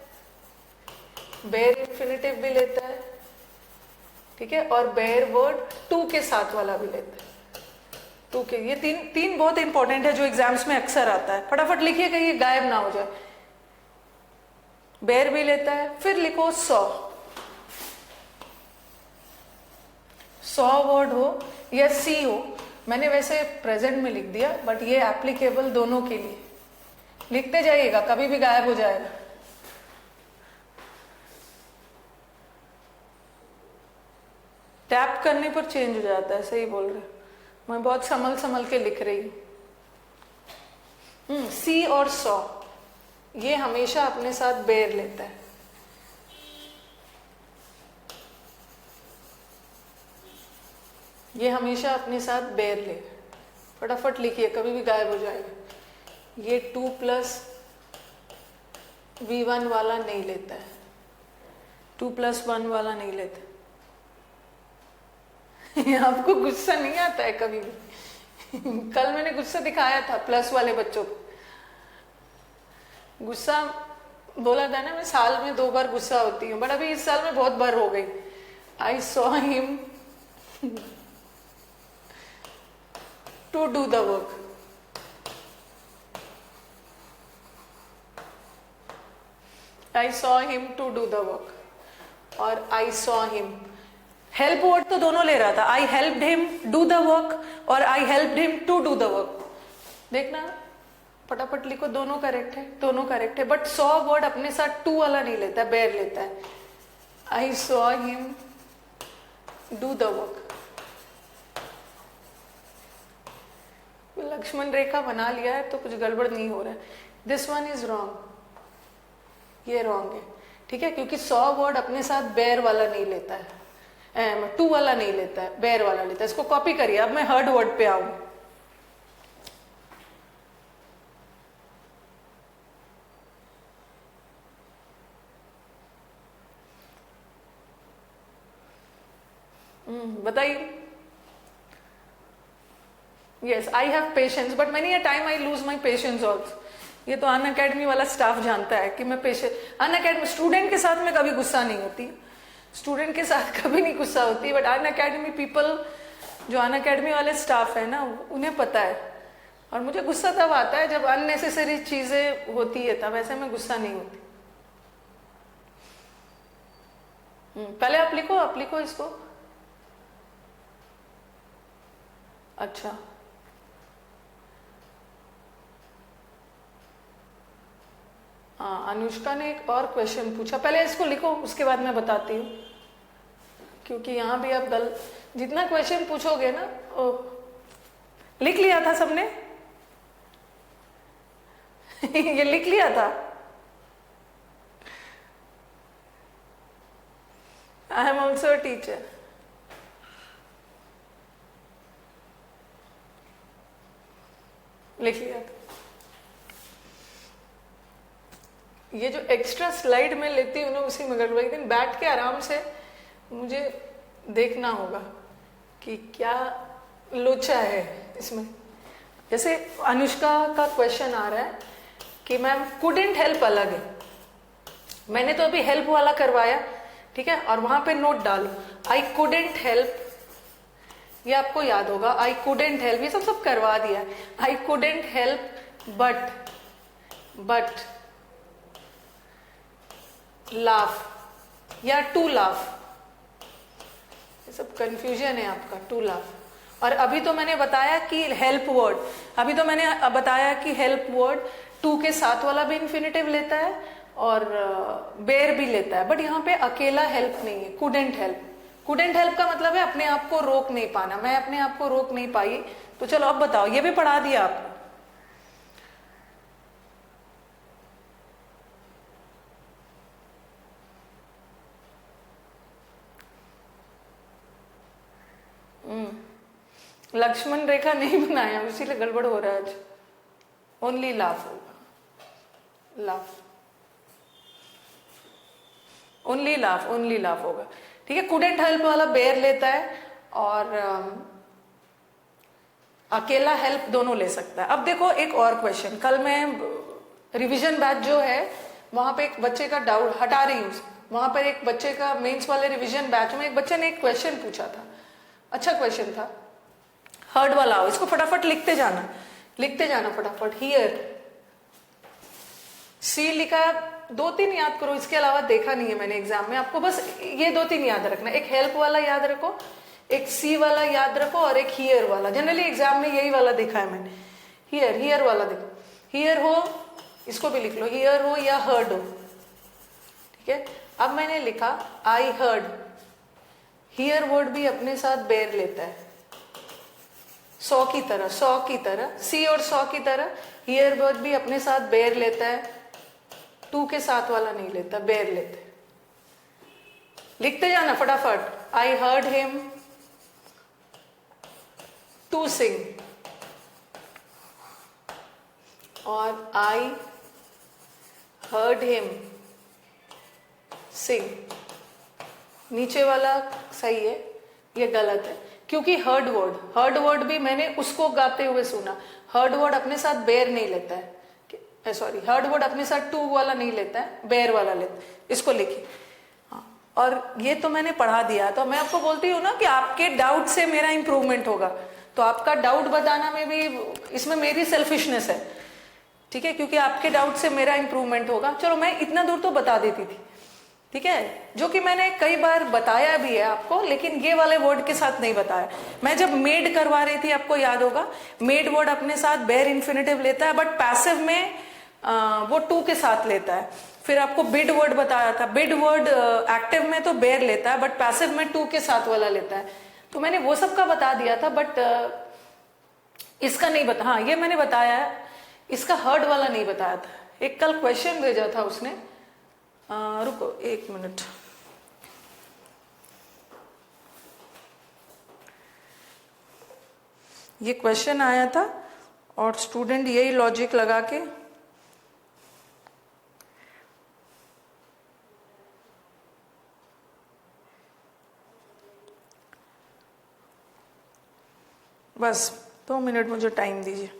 बेयर इन्फिनिटिव भी लेता है, ठीक है? और बेयर वर्ड टू के साथ वाला भी लेता है। टू के ये तीन बहुत इंपॉर्टेंट है जो एग्जाम्स में अक्सर आता है। फटाफट लिखिए कहीं गायब ना हो जाए। बेर भी लेता है, फिर लिखो 100 वर्ड हो या सी हो। मैंने वैसे प्रेजेंट में लिख दिया, बट ये एप्लीकेबल दोनों के लिए। लिखते जाइएगा, कभी भी गायब हो जाएगा। टैप करने पर चेंज हो जाता है, सही बोल रहे। मैं बहुत संभल के लिख रही हूँ। सी और 100 ये हमेशा अपने साथ बेर लेता है। ये हमेशा अपने साथ बेर ले। फटाफट लिखिए, कभी भी गायब हो जाएगा। ये 2 + V1 वाला नहीं लेता है, 2 + 1 वाला नहीं लेता। आपको गुस्सा नहीं आता है कभी भी? कल मैंने गुस्सा दिखाया था प्लस वाले बच्चों को। गुस्सा बोला था ना, मैं साल में 2 बार गुस्सा होती हूँ, बट अभी इस साल में बहुत बार हो गई। I saw him to do the work. I saw him to do the work और I saw him. Help word तो दोनों ले रहा था। I helped him do the work और I helped him to do the work. देखना, फटाफट लिखो, दोनों करेक्ट है, दोनों करेक्ट है। बट 100 वर्ड अपने साथ 2 वाला नहीं लेता, बेर लेता है। I saw him do the work. Lakshman रेखा बना लिया है तो कुछ गड़बड़ नहीं हो रहा है। दिस वन इज रॉन्ग, ये रॉन्ग है, ठीक है, क्योंकि 100 वर्ड अपने साथ बेर वाला नहीं लेता है, 2 वाला नहीं लेता है, बेर वाला लेता है। इसको कॉपी करिए। अब मैं हर्ड वर्ड पे आऊं। बताइए। Yes, I have patience, but many a time I lose my patience also. ये तो अन अकेडमी वाला स्टाफ जानता है कि मैं अन अकेडमी स्टूडेंट के साथ में कभी गुस्सा नहीं होती, स्टूडेंट के साथ कभी नहीं गुस्सा होती, बट अन अकेडमी पीपल, जो अन अकेडमी वाले स्टाफ है ना, उन्हें पता है। और मुझे गुस्सा तब आता है जब अननेसेसरी चीजें होती है, तब ऐसे में गुस्सा नहीं होती। पहले आप लिखो इसको। अच्छा, हाँ, अनुष्का ने एक और क्वेश्चन पूछा। पहले इसको लिखो, उसके बाद मैं बताती हूँ, क्योंकि यहाँ भी आप जितना क्वेश्चन पूछोगे ना, लिख लिया था सबने? ये लिख लिया था। I am also a teacher. लिख लिया था। ये जो एक्स्ट्रा स्लाइड में लेती हूँ ना, उसी में गड़बड़। एक दिन बैठ के आराम से मुझे देखना होगा कि क्या लोचा है इसमें। जैसे अनुष्का का क्वेश्चन आ रहा है कि मैम कुडंट हेल्प अलग है, मैंने तो अभी हेल्प वाला करवाया, ठीक है, और वहां पे नोट डालो आई कुडंट हेल्प। ये आपको याद होगा, आई कुडंट हेल्प, ये सब करवा दिया। I couldn't help but laugh या टू लाफ, ये सब कंफ्यूजन है आपका, टू लाफ। और अभी तो मैंने बताया कि हेल्प वर्ड, अभी तो मैंने बताया कि हेल्प वर्ड टू के साथ वाला भी इन्फिनेटिव लेता है और बेर भी लेता है, बट यहाँ पे अकेला हेल्प नहीं है, कुडंट हेल्प। कुडंट हेल्प का मतलब है अपने आप को रोक नहीं पाना, मैं अपने आप को रोक नहीं पाई। तो चलो अब बताओ, ये भी पढ़ा दिया आपको। लक्ष्मण रेखा नहीं बनाया, इसीलिए गड़बड़ हो रहा है आज। ओनली लाफ होगा, लाफ, ओनली लाफ होगा, ठीक है। कुडंट हेल्प वाला बेर लेता है और अकेला हेल्प दोनों ले सकता है। अब देखो एक और क्वेश्चन, कल मैं रिवीजन बैच जो है वहां पे एक बच्चे का डाउट हटा रही हूँ। वहां पर एक बच्चे का मेंस वाले रिवीजन बैच में एक बच्चे ने एक क्वेश्चन पूछा था, अच्छा क्वेश्चन था। हर्ड वाला आओ, इसको फटाफट लिखते जाना फटाफट। हियर सी लिखा, 2-3 याद करो, इसके अलावा देखा नहीं है मैंने एग्जाम में। आपको बस ये 2-3 याद रखना, एक हेल्प वाला याद रखो, एक सी वाला याद रखो और एक हियर वाला। जनरली एग्जाम में यही वाला देखा है मैंने। हियर वाला देखो, हियर हो, इसको भी लिख लो, हियर हो या हर्ड हो, ठीक है। अब मैंने लिखा आई हर्ड, हियर वर्ड भी अपने साथ बेर लेता है, 100 की तरह, सी और 100 की तरह हियर वर्ड भी अपने साथ बेर लेता है, 2 के साथ वाला नहीं लेता, बेर लेता है। लिखते जाना फटाफट। I heard him to sing, और आई हर्ड हिम सिंग। नीचे वाला सही है, ये गलत है, क्योंकि हर्ड वर्ड भी मैंने उसको गाते हुए सुना। हर्ड वर्ड अपने साथ बेर नहीं लेता है, सॉरी, हर्ड वर्ड अपने साथ 2 वाला नहीं लेता है, बेर वाला लेता है। इसको लिखिए। हाँ, और ये तो मैंने पढ़ा दिया। तो मैं आपको बोलती हूँ ना कि आपके डाउट से मेरा इंप्रूवमेंट होगा, तो आपका डाउट बताना में भी इसमें मेरी सेल्फिशनेस है, ठीक है, क्योंकि आपके डाउट से मेरा इंप्रूवमेंट होगा। चलो मैं इतना दूर तो बता देती थी, ठीक है, जो कि मैंने कई बार बताया भी है आपको, लेकिन ये वाले वर्ड के साथ नहीं बताया। मैं जब मेड करवा रही थी, आपको याद होगा, मेड वर्ड अपने साथ बेर इन्फिनेटिव लेता है, बट पैसिव में वो 2 के साथ लेता है। फिर आपको बिड वर्ड बताया था, बिड वर्ड एक्टिव में तो बेर लेता है, बट पैसिव में 2 के साथ वाला लेता है। तो मैंने वो सब का बता दिया था, बट इसका नहीं बता, हाँ ये मैंने बताया है, इसका हर्ड वाला नहीं बताया था। एक कल क्वेश्चन भेजा था उसने, रुको 1 मिनट, ये क्वेश्चन आया था और स्टूडेंट यही लॉजिक लगा के बस 2 मिनट मुझे टाइम दीजिए।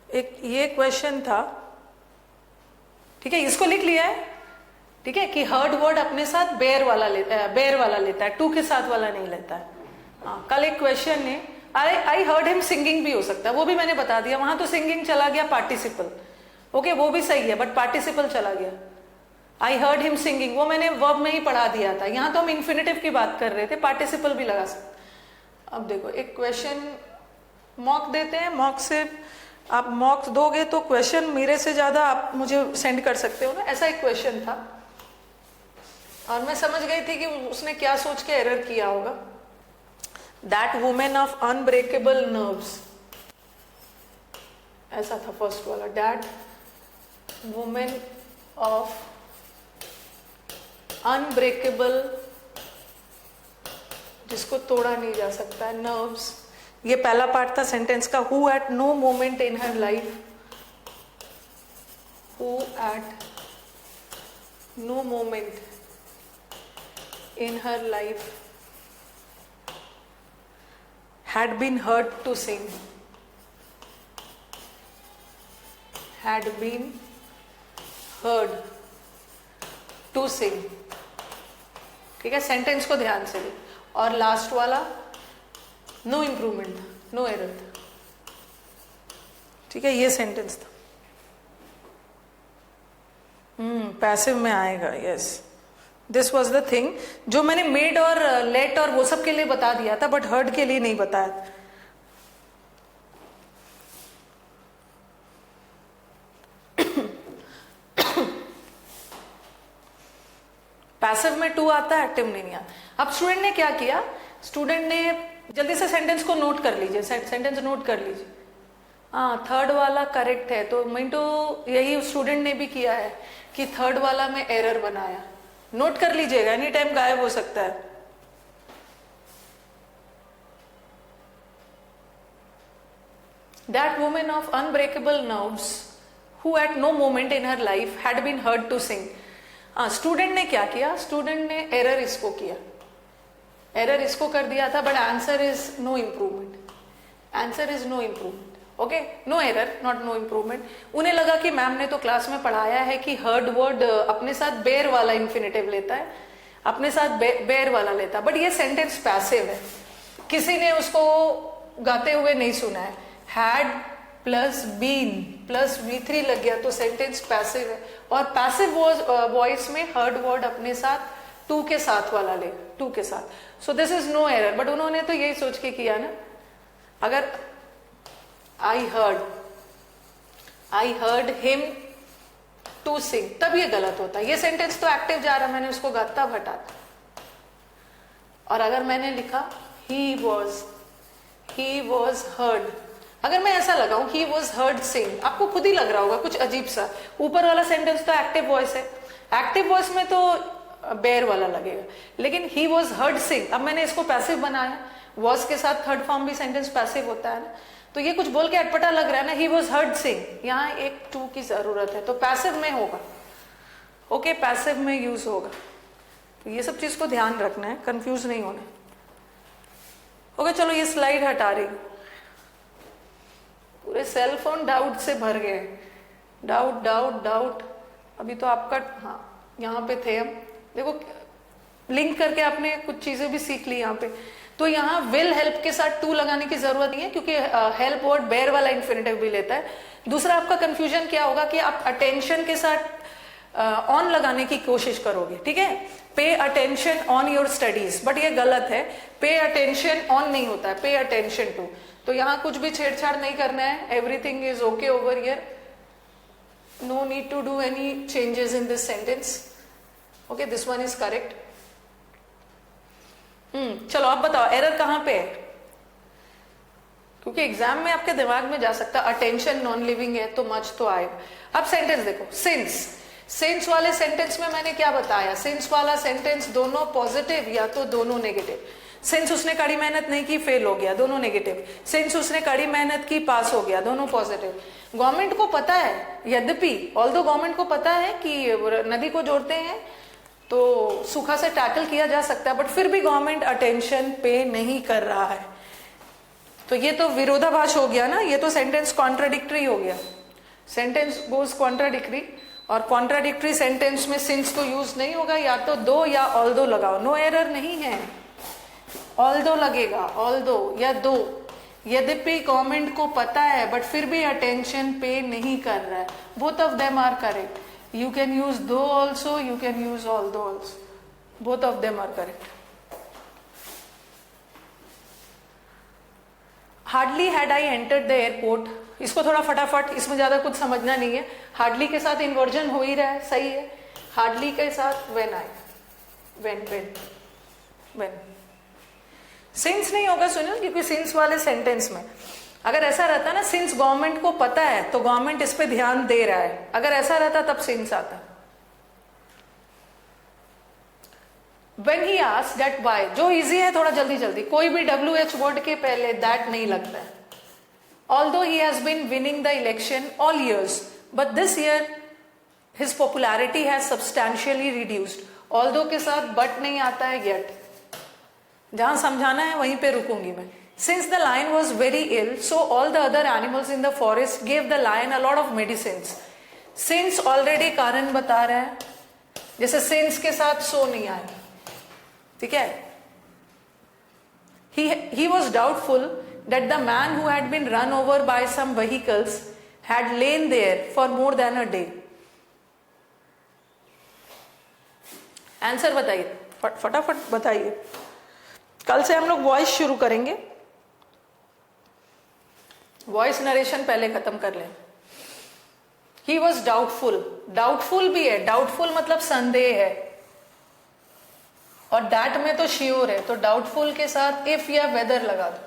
एक ये क्वेश्चन था, ठीक है, इसको लिख लिया है, ठीक है, कि हर्ड वर्ड अपने साथ बेर वाला लेता है, 2 के साथ वाला नहीं लेता है। हाँ, कल एक क्वेश्चन ने आई हर्ड हिम सिंगिंग भी हो सकता है, वो भी मैंने बता दिया। वहां तो सिंगिंग चला गया पार्टिसिपल, ओके, वो भी सही है, बट पार्टिसिपल चला गया। आई हर्ड हिम सिंगिंग वो मैंने वर्ब में ही पढ़ा दिया था, यहाँ तो हम इन्फिनेटिव की बात कर रहे थे, पार्टिसिपल भी लगा सकते। अब देखो एक क्वेश्चन मॉक देते हैं, मॉक से आप मॉक दोगे तो क्वेश्चन मेरे से ज्यादा आप मुझे सेंड कर सकते हो ना। ऐसा एक क्वेश्चन था और मैं समझ गई थी कि उसने क्या सोच के एरर किया होगा। That women of unbreakable nerves, ऐसा था फर्स्ट वाला, दैट वुमेन ऑफ अनब्रेकेबल, जिसको तोड़ा नहीं जा सकता, नर्व्स। ये पहला पार्ट था सेंटेंस का। Who at no moment in her life, who at no moment in her life had been heard to sing, had been heard to sing, ठीक है, सेंटेंस को ध्यान से दे। और लास्ट वाला नो इम्प्रूवमेंट, नो एरर, ठीक है, ये सेंटेंस था। पैसिव में आएगा, yes, this was the thing जो मैंने मेड और लेट और वो सब के लिए बता दिया था, बट हर्ड के लिए नहीं बताया। पैसिव में 2 आता है, एक्टिव में नहीं आता। अब स्टूडेंट ने क्या किया, स्टूडेंट ने जल्दी से सेंटेंस को नोट कर लीजिए, सेंटेंस नोट कर लीजिए। हाँ, थर्ड वाला करेक्ट है, तो मिंटू यही स्टूडेंट ने भी किया है कि थर्ड वाला में एरर बनाया। नोट कर लीजिएगा, एनी टाइम गायब हो सकता है। That woman of unbreakable nerves, who at no moment in her life had been heard to sing. Student ने क्या किया, स्टूडेंट ने एरर इसको किया, एरर इसको कर दिया था, but answer is no improvement, answer is no improvement, okay, no error not no improvement. उन्हें लगा कि मैम ने तो क्लास में पढ़ाया है कि हर्ड वर्ड अपने साथ बेयर वाला इन्फिनेटिव लेता है, अपने साथ बेयर वाला लेता है, बट ये सेंटेंस पैसिव है, किसी ने उसको गाते हुए नहीं सुना है। Had plus been plus V3 लग गया तो सेंटेंस पैसिव है, और पैसिव वॉइस में हर्ड वर्ड अपने साथ टू के साथ वाला ले, टू के साथ, so this is no error. But उन्होंने तो यही सोच के किया ना, अगर I heard him to sing तब ये गलत होता है, ये सेंटेंस तो एक्टिव जा रहा, मैंने उसको गाता भटाता। और अगर मैंने लिखा ही वॉज हर्ड, अगर मैं ऐसा लगाऊं ही वॉज हर्ड सिंग, आपको खुद ही लग रहा होगा कुछ अजीब सा, ऊपर वाला सेंटेंस तो एक्टिव वॉइस है, एक्टिव वॉइस में तो बेयर वाला लगेगा, लेकिन ही वॉज हर्ड सिंग, अब मैंने इसको पैसिव बनाया, वॉज के साथ थर्ड फॉर्म भी सेंटेंस पैसिव होता है ना, तो ये कुछ बोल के अटपटा लग रहा है ना, ही वॉज हर्ड सिंग, यहाँ एक टू की जरूरत है, तो पैसिव में होगा, ओके, पैसिव में यूज होगा। तो ये सब चीज को ध्यान रखना है, कंफ्यूज नहीं होना। ओके चलो ये स्लाइड हटा रही, पूरे सेल फोन डाउट से भर गए, डाउट डाउट डाउट। अभी तो आपका, हाँ यहाँ पे थे हम, देखो लिंक करके आपने कुछ चीजें भी सीख ली यहाँ पे। तो यहाँ विल हेल्प के साथ टू लगाने की जरूरत नहीं है, क्योंकि हेल्प वर्ड बेयर वाला इन्फिनेटिव भी लेता है। दूसरा आपका कंफ्यूजन क्या होगा कि आप अटेंशन के साथ ऑन लगाने की कोशिश करोगे, ठीक है, pay attention on your studies, but ये गलत है, पे अटेंशन ऑन नहीं होता है, पे अटेंशन टू। तो यहाँ कुछ भी छेड़छाड़ नहीं करना है, everything is okay over here, no need to do any changes in this sentence, okay, this one is correct. चलो आप बताओ एरर कहां पे है, क्योंकि एग्जाम में आपके दिमाग में जा सकता अटेंशन नॉन लिविंग है तो मच तो आए। अब सेंटेंस देखो, सिंस वाले सेंटेंस में मैंने क्या बताया, सिंस वाला सेंटेंस दोनों पॉजिटिव या तो दोनों नेगेटिव। सिंस उसने कड़ी मेहनत नहीं की, फेल हो गया, दोनों नेगेटिव। सिंस उसने कड़ी मेहनत की, पास हो गया, दोनों पॉजिटिव। गवर्नमेंट को पता है, यद्यपि ऑल्दो गवर्नमेंट को पता है कि नदी को जोड़ते हैं तो सूखा से टैकल किया जा सकता है, बट फिर भी गवर्नमेंट अटेंशन पे नहीं कर रहा है, तो ये तो विरोधाभास हो गया ना, ये तो सेंटेंस कॉन्ट्राडिक्टरी हो गया, सेंटेंस गोज कॉन्ट्राडिक्टरी। और कॉन्ट्राडिक्टरी सेंटेंस में सिंस तो यूज नहीं होगा, या तो दो या ऑल्दो लगाओ, नो एरर नहीं है, ऑल्दो लगेगा, ऑल्दो या दो। यद्यपि गवर्नमेंट को पता है बट फिर भी अटेंशन पे नहीं कर रहा है, both of them are correct. You can use though also, you can use although also. Both of them are correct. Hardly had I entered the airport. इसको थोड़ा फटाफट, इसमें ज्यादा कुछ समझना नहीं है। हार्डली के साथ इन्वर्जन हो ही रहा है, सही है। हार्डली के साथ when I, when सिंस नहीं होगा सुनिए, क्योंकि सिंस वाले सेंटेंस में अगर ऐसा रहता ना, सिंस गवर्नमेंट को पता है तो गवर्नमेंट इस पे ध्यान दे रहा है, अगर ऐसा रहता तब सिंस आता। When he asked that why, जो इजी है थोड़ा जल्दी जल्दी, कोई भी WH वर्ड के पहले दैट नहीं लगता है। Although he has been winning the election all years, but this year his popularity has substantially reduced. Although के साथ but नहीं आता है yet, जहां समझाना है वहीं पे रुकूंगी मैं। Since the lion was very ill, so all the other animals in the forest gave the lion a lot of medicines. Since already कारण बता रहा है, जैसे since के साथ so नहीं आए, ठीक है। He was doubtful that the man who had been run over by some vehicles had lain there for more than a day. Answer बताइए, फटाफट बताइए। कल से हम लोग वॉइस शुरू करेंगे, वॉइस नरेशन पहले खत्म कर लें। ही वॉज डाउटफुल, डाउटफुल भी है, डाउटफुल मतलब संदेह है, और डैट में तो श्योर है, तो डाउटफुल के साथ इफ या वेदर लगा दो,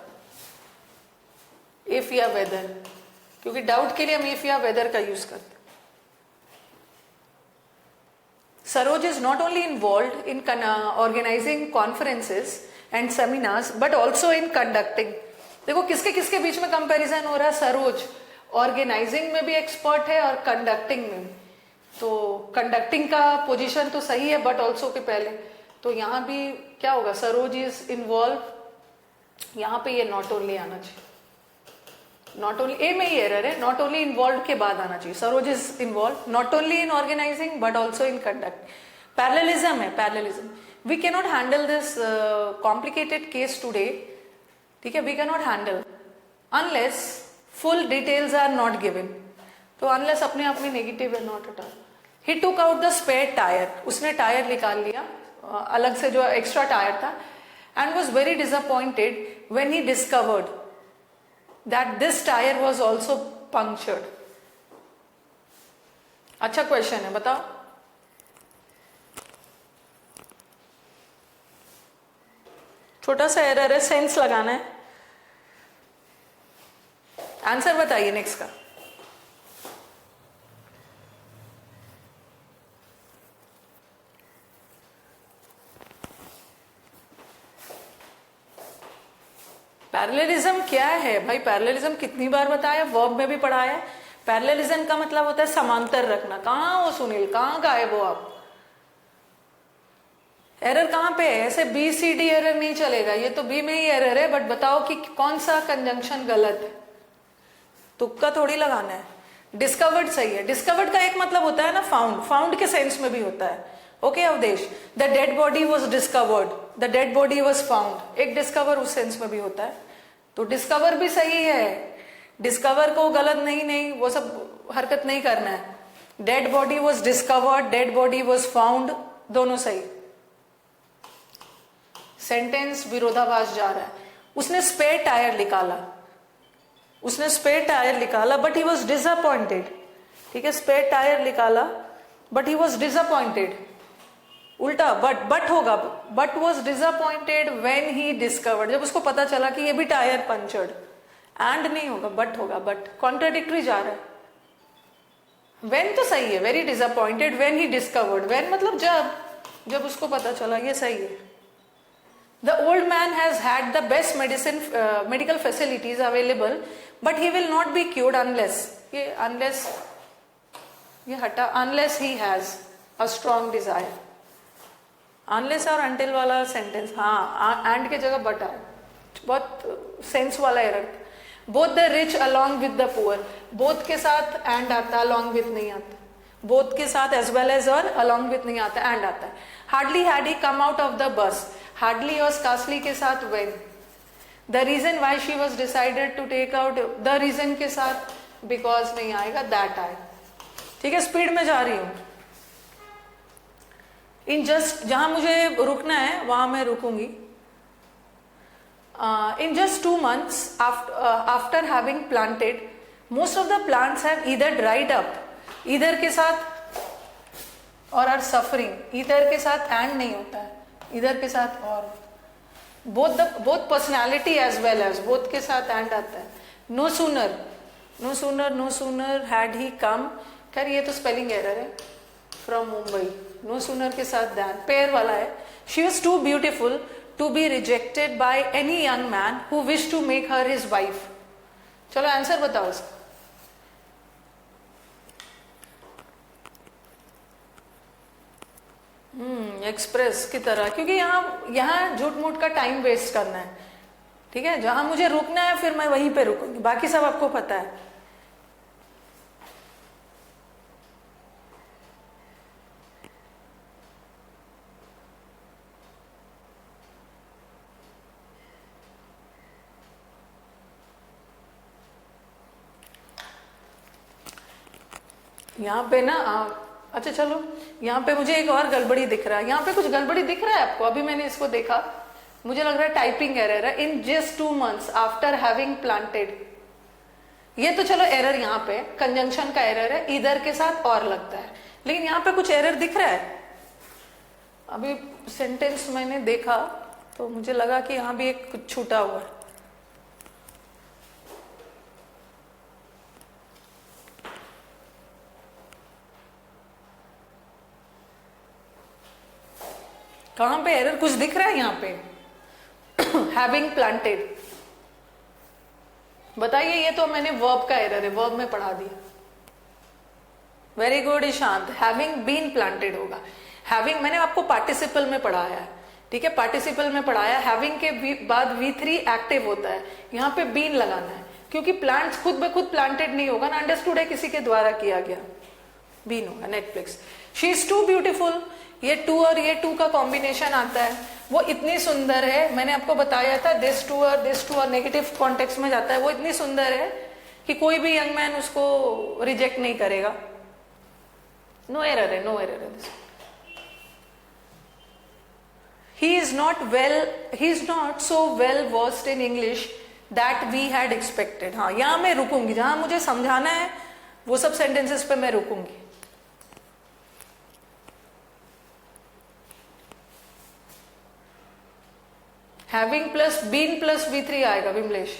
इफ या वेदर, क्योंकि डाउट के लिए हम इफ या वेदर का यूज करते हैं। Saroj is not only involve in organizing conferences and seminars but also in conducting. देखो किसके किसके बीच में कंपैरिजन हो रहा है, सरोज ऑर्गेनाइजिंग में भी एक्सपर्ट है और कंडक्टिंग में, तो कंडक्टिंग का पोजीशन तो सही है बट ऑल्सो के पहले, तो यहाँ भी क्या होगा, सरोज इज इन्वॉल्व, यहाँ पे ये नॉट ओनली आना चाहिए, नॉट ओनली, ए में ही एरर है, नॉट ओनली इन्वॉल्व के बाद आना चाहिए, Saroj is involve not only in organizing but also in conduct. Parallelism है, parallelism, we can not handle this complicated case today, ठीक है, we can not handle unless full details are not given, तो unless अपने आप में negative है, not at all. He took out the spare tyre, उसने tyre निकाल लिया, अलग से जो एक्स्ट्रा टायर था, and was very disappointed when he discovered that this tire was also punctured. अच्छा क्वेश्चन है, बताओ। छोटा सा एरर है, सेंस लगाना है, आंसर बताइए नेक्स्ट का। पैरेललिज्म क्या है भाई, पैरेललिज्म कितनी बार बताया, वर्ब में भी पढ़ाया। पैरेललिज्म का मतलब होता है समांतर रखना। कहाँ हो सुनील, कहाँ गायब हो आप? एरर कहाँ पे है? ऐसे बी सी डी एरर नहीं चलेगा, ये तो बी में ही एरर है, बट बताओ कि कौन सा कंजंक्शन गलत है, तुक्का थोड़ी लगाना है। डिस्कवर्ड सही है, डिस्कवर्ड का एक मतलब होता है ना फाउंड, फाउंड के सेंस में भी होता है। Okay Avdhesh, the dead body was discovered, the dead body was found, एक डिस्कवर उस सेंस में भी होता है, तो डिस्कवर भी सही है, डिस्कवर को गलत नहीं, वो सब हरकत नहीं करना है। Dead body was discovered, dead body was found, दोनों सही। सेंटेंस विरोधाभास जा रहा है। उसने स्पेयर टायर निकाला, उसने स्पेयर टायर निकाला बट ही वॉज डिसअपॉइंटेड, ठीक है, स्पेयर टायर निकाला बट ही वॉज डिसअपॉइंटेड, उल्टा बट होगा, but was disappointed when he discovered, जब उसको पता चला कि ये भी टायर पंचर्ड, एंड नहीं होगा बट होगा, बट कॉन्ट्राडिक्टरी जा रहा है। व्हेन तो सही है, very disappointed when he discovered, when मतलब जब उसको पता चला, ये सही है। The old man has had the best medical facilities available, but he will not be cured unless ये हटा, unless he has a strong desire. Unless और until वाला सेंटेंस, हाँ and के जगह but आया, बहुत सेंस वाला error. Both the rich along with the poor, both के साथ and आता, along with नहीं आता, both के साथ as well as और along with नहीं आता, and आता है। Hardly had he come out of the bus, hardly और scarcely के साथ when, the reason why she was decided to take out, the reason के साथ because नहीं आएगा, that आए, ठीक है। स्पीड में जा रही हूं, इन जस्ट जहां मुझे रुकना है वहां मैं रुकूंगी। In just 2 months after having planted, most of the plants have either dried up, either के साथ और are suffering, either के साथ and नहीं होता है, इधर के साथ और, both personality as well as, both के साथ and आता है। no sooner had he come, खैर ये तो स्पेलिंग एरर है, from मुंबई, no sooner के साथ than, पेयर वाला है। she was too beautiful to be rejected by any young man who wished to make her his wife। चलो आंसर बताओ इसका। एक्सप्रेस की तरह, क्योंकि यहाँ झूठ मूठ का टाइम वेस्ट करना है, ठीक है। जहां मुझे रुकना है फिर मैं वहीं पे रुकूंगी, बाकी सब आपको पता है। यहाँ पे ना अच्छा चलो, यहाँ पे मुझे एक और गड़बड़ी दिख रहा है, यहाँ पे कुछ गड़बड़ी दिख रहा है आपको? अभी मैंने इसको देखा, मुझे लग रहा है टाइपिंग एरर है। In just 2 months after having planted, ये तो चलो एरर यहाँ पे कंजंक्शन का एरर है, इधर के साथ और लगता है, लेकिन यहाँ पे कुछ एरर दिख रहा है। अभी सेंटेंस मैंने देखा तो मुझे लगा कि यहाँ भी एक कुछ छूटा हुआ है। कहां पे एरर कुछ दिख रहा है यहाँ पे? हैविंग प्लांटेड, बताइए। ये तो मैंने वर्ब का एरर है, वर्ब में पढ़ा दिया। Very good Ishant, having been planted होगा। हैविंग मैंने आपको पार्टिसिपल में पढ़ाया है, ठीक है, पार्टिसिपल में पढ़ाया। हैविंग के बाद V3 एक्टिव होता है, यहाँ पे बीन लगाना है, क्योंकि प्लांट्स खुद ब खुद प्लांटेड नहीं होगा ना, अंडरस्टूड है, किसी के द्वारा किया गया, बीन होगा। Netflix, she is too beautiful, ये टू और ये टू का कॉम्बिनेशन आता है, वो इतनी सुंदर है, मैंने आपको बताया था दिस टू और नेगेटिव कॉन्टेक्स्ट में जाता है, वो इतनी सुंदर है कि कोई भी यंग मैन उसको रिजेक्ट नहीं करेगा। नो एरर है, नो एरर है। He is not so well versed in English that we had expected। हाँ, यहां मैं रुकूंगी, जहां मुझे समझाना है वो सब सेंटेंसेस पे मैं रुकूंगी। Having plus been plus V3 आएगा विमलेश,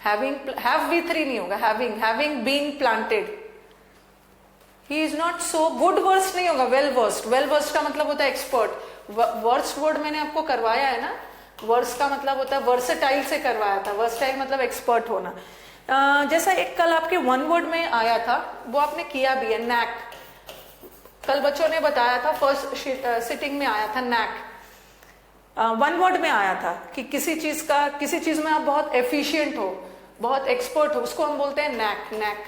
हैव V3 नहीं होगा, having been planted. He is not so good worst नहीं होगा, वेल वर्स्ट का मतलब होता है एक्सपर्ट। वर्स्ट वर्ड मैंने आपको करवाया है ना, वर्स का मतलब होता है वर्सेटाइल से करवाया था, वर्सेटाइल मतलब एक्सपर्ट होना। जैसा एक कल आपके वन वर्ड में आया था, वो आपने किया भी है, नैक। कल बच्चों ने बताया था, फर्स्ट सिटिंग में आया था नैक, वन वर्ड में आया था कि किसी चीज में आप बहुत एफिशिएंट हो, बहुत एक्सपर्ट हो, उसको हम बोलते हैं नैक।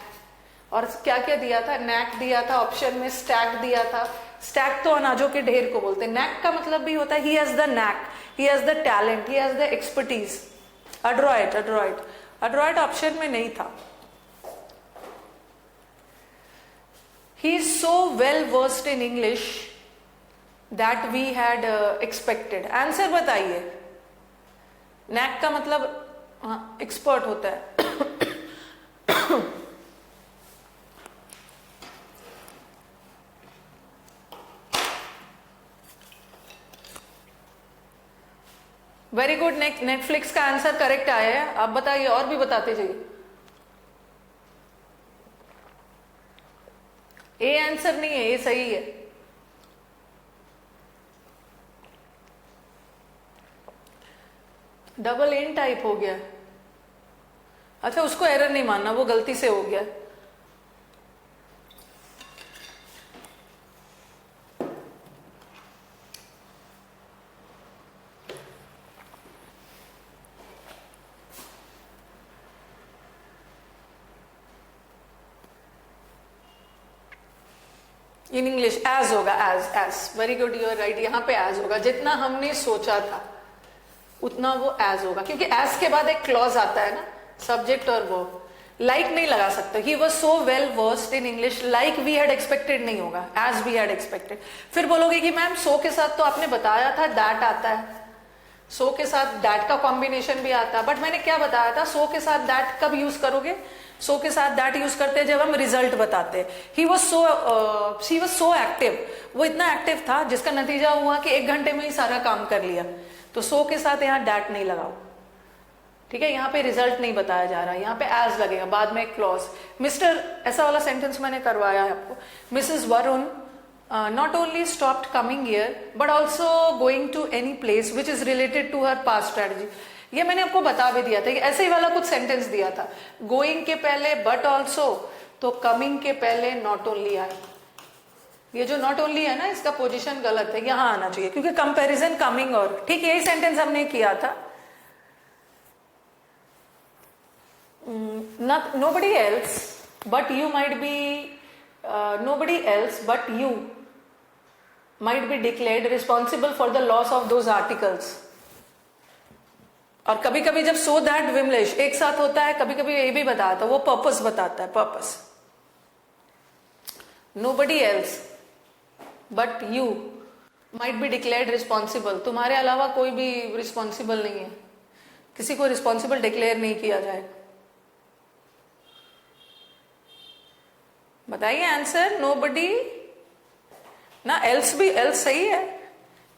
और क्या क्या दिया था, नैक दिया था, ऑप्शन में स्टैक दिया था। स्टैक तो अनाजों के ढेर को बोलते हैं। नैक का मतलब भी होता है he has the knack, he has the talent, he has the expertise. Adroit option में नहीं था। He is so well versed in English that we had expected. Answer बताइए। नैक का मतलब एक्सपर्ट होता है। वेरी गुड, नेटफ्लिक्स का answer correct आया है। आप बताइए, और भी बताते जाइए। ए आंसर नहीं है, ये सही है। डबल इन टाइप हो गया। अच्छा, उसको एरर नहीं मानना, वो गलती से हो गया। इन इंग्लिश एज होगा, as. Very good, you are right, यहाँ पे एज होगा। जितना हमने सोचा था उतना वो एज होगा, क्योंकि एज के बाद एक क्लॉज आता है ना, सब्जेक्ट और वो। लाइक नहीं लगा सकते। He was so well versed in English, like we had expected नहीं होगा, एज वी हैड एक्सपेक्टेड। फिर बोलोगे कि मैम सो के साथ तो आपने बताया था दैट आता है, सो के साथ दैट का कॉम्बिनेशन भी आता है, बट मैंने क्या बताया था, सो के साथ दैट कब यूज करोगे? सो के साथ दैट यूज करते हैं जब हम रिजल्ट बताते हैं। ही वॉज सो एक्टिव, वो इतना एक्टिव था जिसका नतीजा हुआ कि 1 घंटे में ही सारा काम कर लिया। तो सो के साथ यहाँ दैट नहीं लगाओ, ठीक है। यहाँ पे रिजल्ट नहीं बताया जा रहा, यहाँ पे एज लगेगा, बाद में एक क्लॉज। मिस्टर, ऐसा वाला सेंटेंस मैंने करवाया है आपको। Mrs Varun not only stopped coming here but also going to any place which is related to her past strategy। ये मैंने आपको बता भी दिया था कि ऐसे ही वाला कुछ सेंटेंस दिया था। गोइंग के पहले बट ऑल्सो, तो कमिंग के पहले नॉट ओनली आए। ये जो नॉट ओनली है ना, इसका पोजीशन गलत है, यहां आना चाहिए, क्योंकि कंपैरिजन कमिंग और, ठीक, यही सेंटेंस हमने किया था। nobody else but you might be nobody else but you might be declared responsible for the loss of those articles। और कभी कभी जब सो दैट विमलेश एक साथ होता है, कभी कभी ये भी बताता है, वो पर्पस बताता है, purpose. nobody else but you might be declared responsible, तुम्हारे अलावा कोई भी रिस्पॉन्सिबल नहीं है, किसी को रिस्पॉन्सिबल डिक्लेयर नहीं किया जाए। बताइए आंसर। नोबडी ना, एल्स भी, एल्स सही है,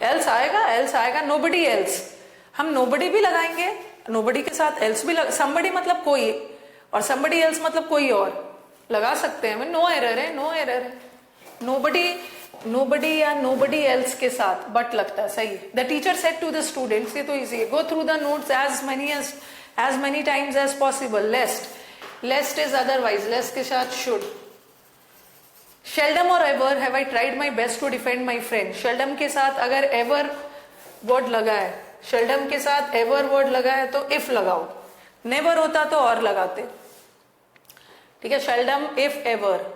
एल्स आएगा, नोबडी एल्स। हम नोबडी भी लगाएंगे, नोबडी के साथ एल्स भी समबडी मतलब कोई, और समबडी एल्स मतलब कोई और लगा सकते हैं। नो एरर है। नोबडी या नोबडी एल्स के साथ बट लगता है, सही है। The teacher said to the students, ये तो इजी है, go through the notes as many times as possible। Lest is otherwise, lest के साथ शुड। शेल्डम और ever have I tried my best to defend my friend. Seldom के साथ अगर ever word लगा है, शेल्डम के साथ एवर वर्ड लगा है तो इफ लगाओ, नेवर होता तो और लगाते। ठीक है, seldom if ever.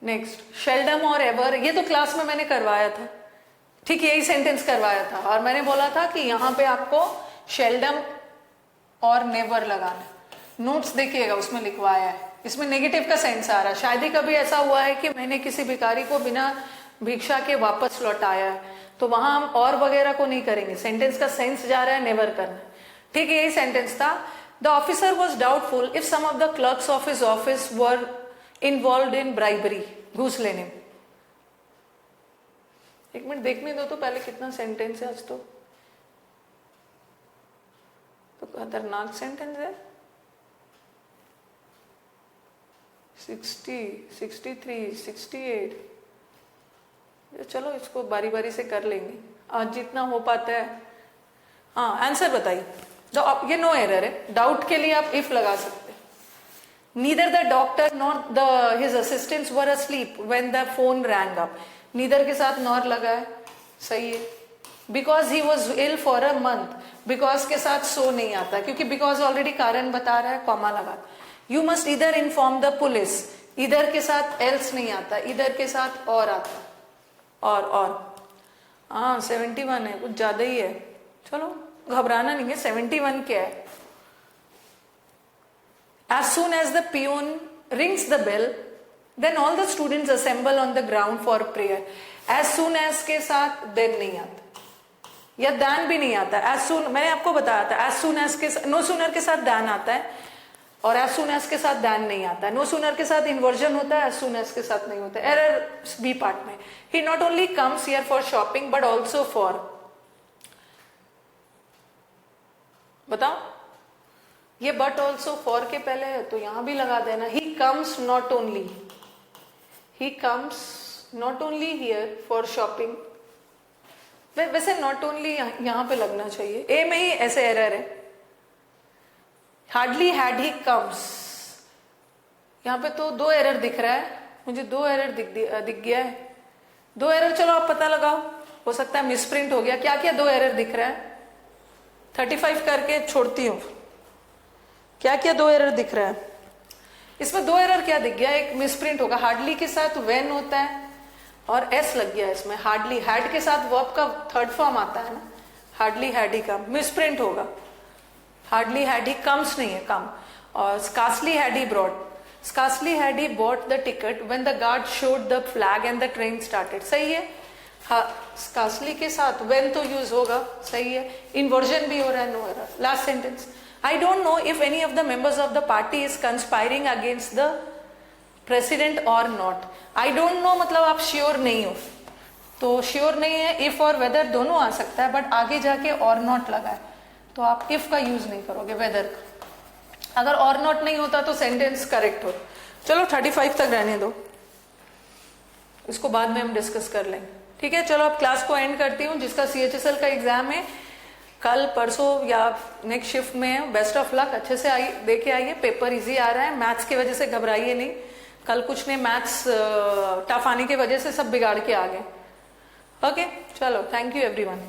Next, seldom और एवर, ये तो क्लास में मैंने करवाया था, ठीक यही सेंटेंस करवाया था, और मैंने बोला था कि यहां पे आपको शेल्डम और नेवर लगाना। नोट्स देखिएगा उसमें लिखवाया है, इसमें नेगेटिव का सेंस आ रहा है। शायद ही कभी ऐसा हुआ है कि मैंने किसी भिखारी को बिना भिक्षा के वापस लौटाया है, तो वहां हम और वगैरह को नहीं करेंगे, सेंटेंस का सेंस जा रहा है, नेवर करना। ठीक है, यही सेंटेंस था। The officer was doubtful if some of the clerks of his office were involve in bribery, घूस लेने। एक मिनट देखने दो तो पहले, कितना सेंटेंस है आज तो खतरनाक सेंटेंस है। 60, 63, 68। चलो इसको बारी बारी से कर लेंगे आज जितना हो पाता है। हाँ, आंसर बताइए। ये नो एरर है, डाउट के लिए आप इफ लगा सकते। Neither the doctor nor his assistants were asleep when the phone rang up। Neither के साथ नॉर लगा है, सही है। Because he was ill for a month, because के साथ सो नहीं आता, क्योंकि बिकॉज ऑलरेडी कारण बता रहा है, कॉमा लगा। यू मस्ट इधर इन्फॉर्म द पुलिस, इधर के साथ एल्स नहीं आता, इधर के साथ और आता, और। हाँ 71 है, कुछ ज्यादा ही है, चलो घबराना नहीं है। 71 क्या है? As soon as the peon rings the bell, then all the students assemble on the ground for prayer। As soon as के साथ then नहीं आता, या than भी नहीं आता। As soon मैंने आपको बताया था, as soon as के no sooner के साथ than आता है, और as soon as के साथ than नहीं आता है। no sooner के साथ inversion होता है, as soon as के साथ नहीं होता है। Error B पार्ट में। He not only comes here for shopping but also for, बताओ, ये बट ऑल्सो फॉर के पहले है तो यहां भी लगा देना। He comes not only, he comes not only here for shopping. वैसे नॉट ओनली यहां पे लगना चाहिए, ए में ही ऐसे एरर है। हार्डली हैड ही कम्स, यहां पे तो 2 एरर दिख रहा है मुझे, 2 एरर दिख गया है। 2 एरर, चलो आप पता लगाओ, हो सकता है मिसप्रिंट हो गया। क्या क्या 2 एरर दिख रहा है? 35 करके छोड़ती हूँ। क्या क्या 2 एरर दिख रहा है इसमें? 2 एरर क्या दिख गया? एक मिसप्रिंट होगा, हार्डली के साथ वेन होता है और एस लग गया इसमें। हार्डली हैड के साथ वर्ब का 3rd फॉर्म आता है ना, hardly had he come, misprint होगा। हार्डली हैड ही कम्स नहीं है, कम। और scarcely had he brought, scarcely had he bought the ticket when the guard showed the flag and the train started, सही है। Scarcely के साथ वेन तो use होगा, सही है। इन्वर्जन भी हो रहा है, no error. Last sentence, I don't know if any of the members of the party is conspiring against the president or not। I don't know मतलब आप श्योर नहीं हो, तो श्योर नहीं है, if और whether दोनों आ सकता है, बट आगे जाके or not लगा है तो आप if का यूज नहीं करोगे, whether का। अगर or not नहीं होता तो सेंटेंस करेक्ट हो। चलो 35 तक रहने दो, इसको बाद में हम डिस्कस कर लेंगे, ठीक है। चलो अब क्लास को एंड करती हूँ। जिसका CHSL का एग्जाम है कल परसों या नेक्स्ट शिफ्ट में, बेस्ट ऑफ लक, अच्छे से आई, दे के आइए। पेपर इजी आ रहा है, मैथ्स की वजह से घबराइए नहीं। कल कुछ ने मैथ्स टफ आने की वजह से सब बिगाड़ के आ गए। ओके, चलो, थैंक यू एवरीवन।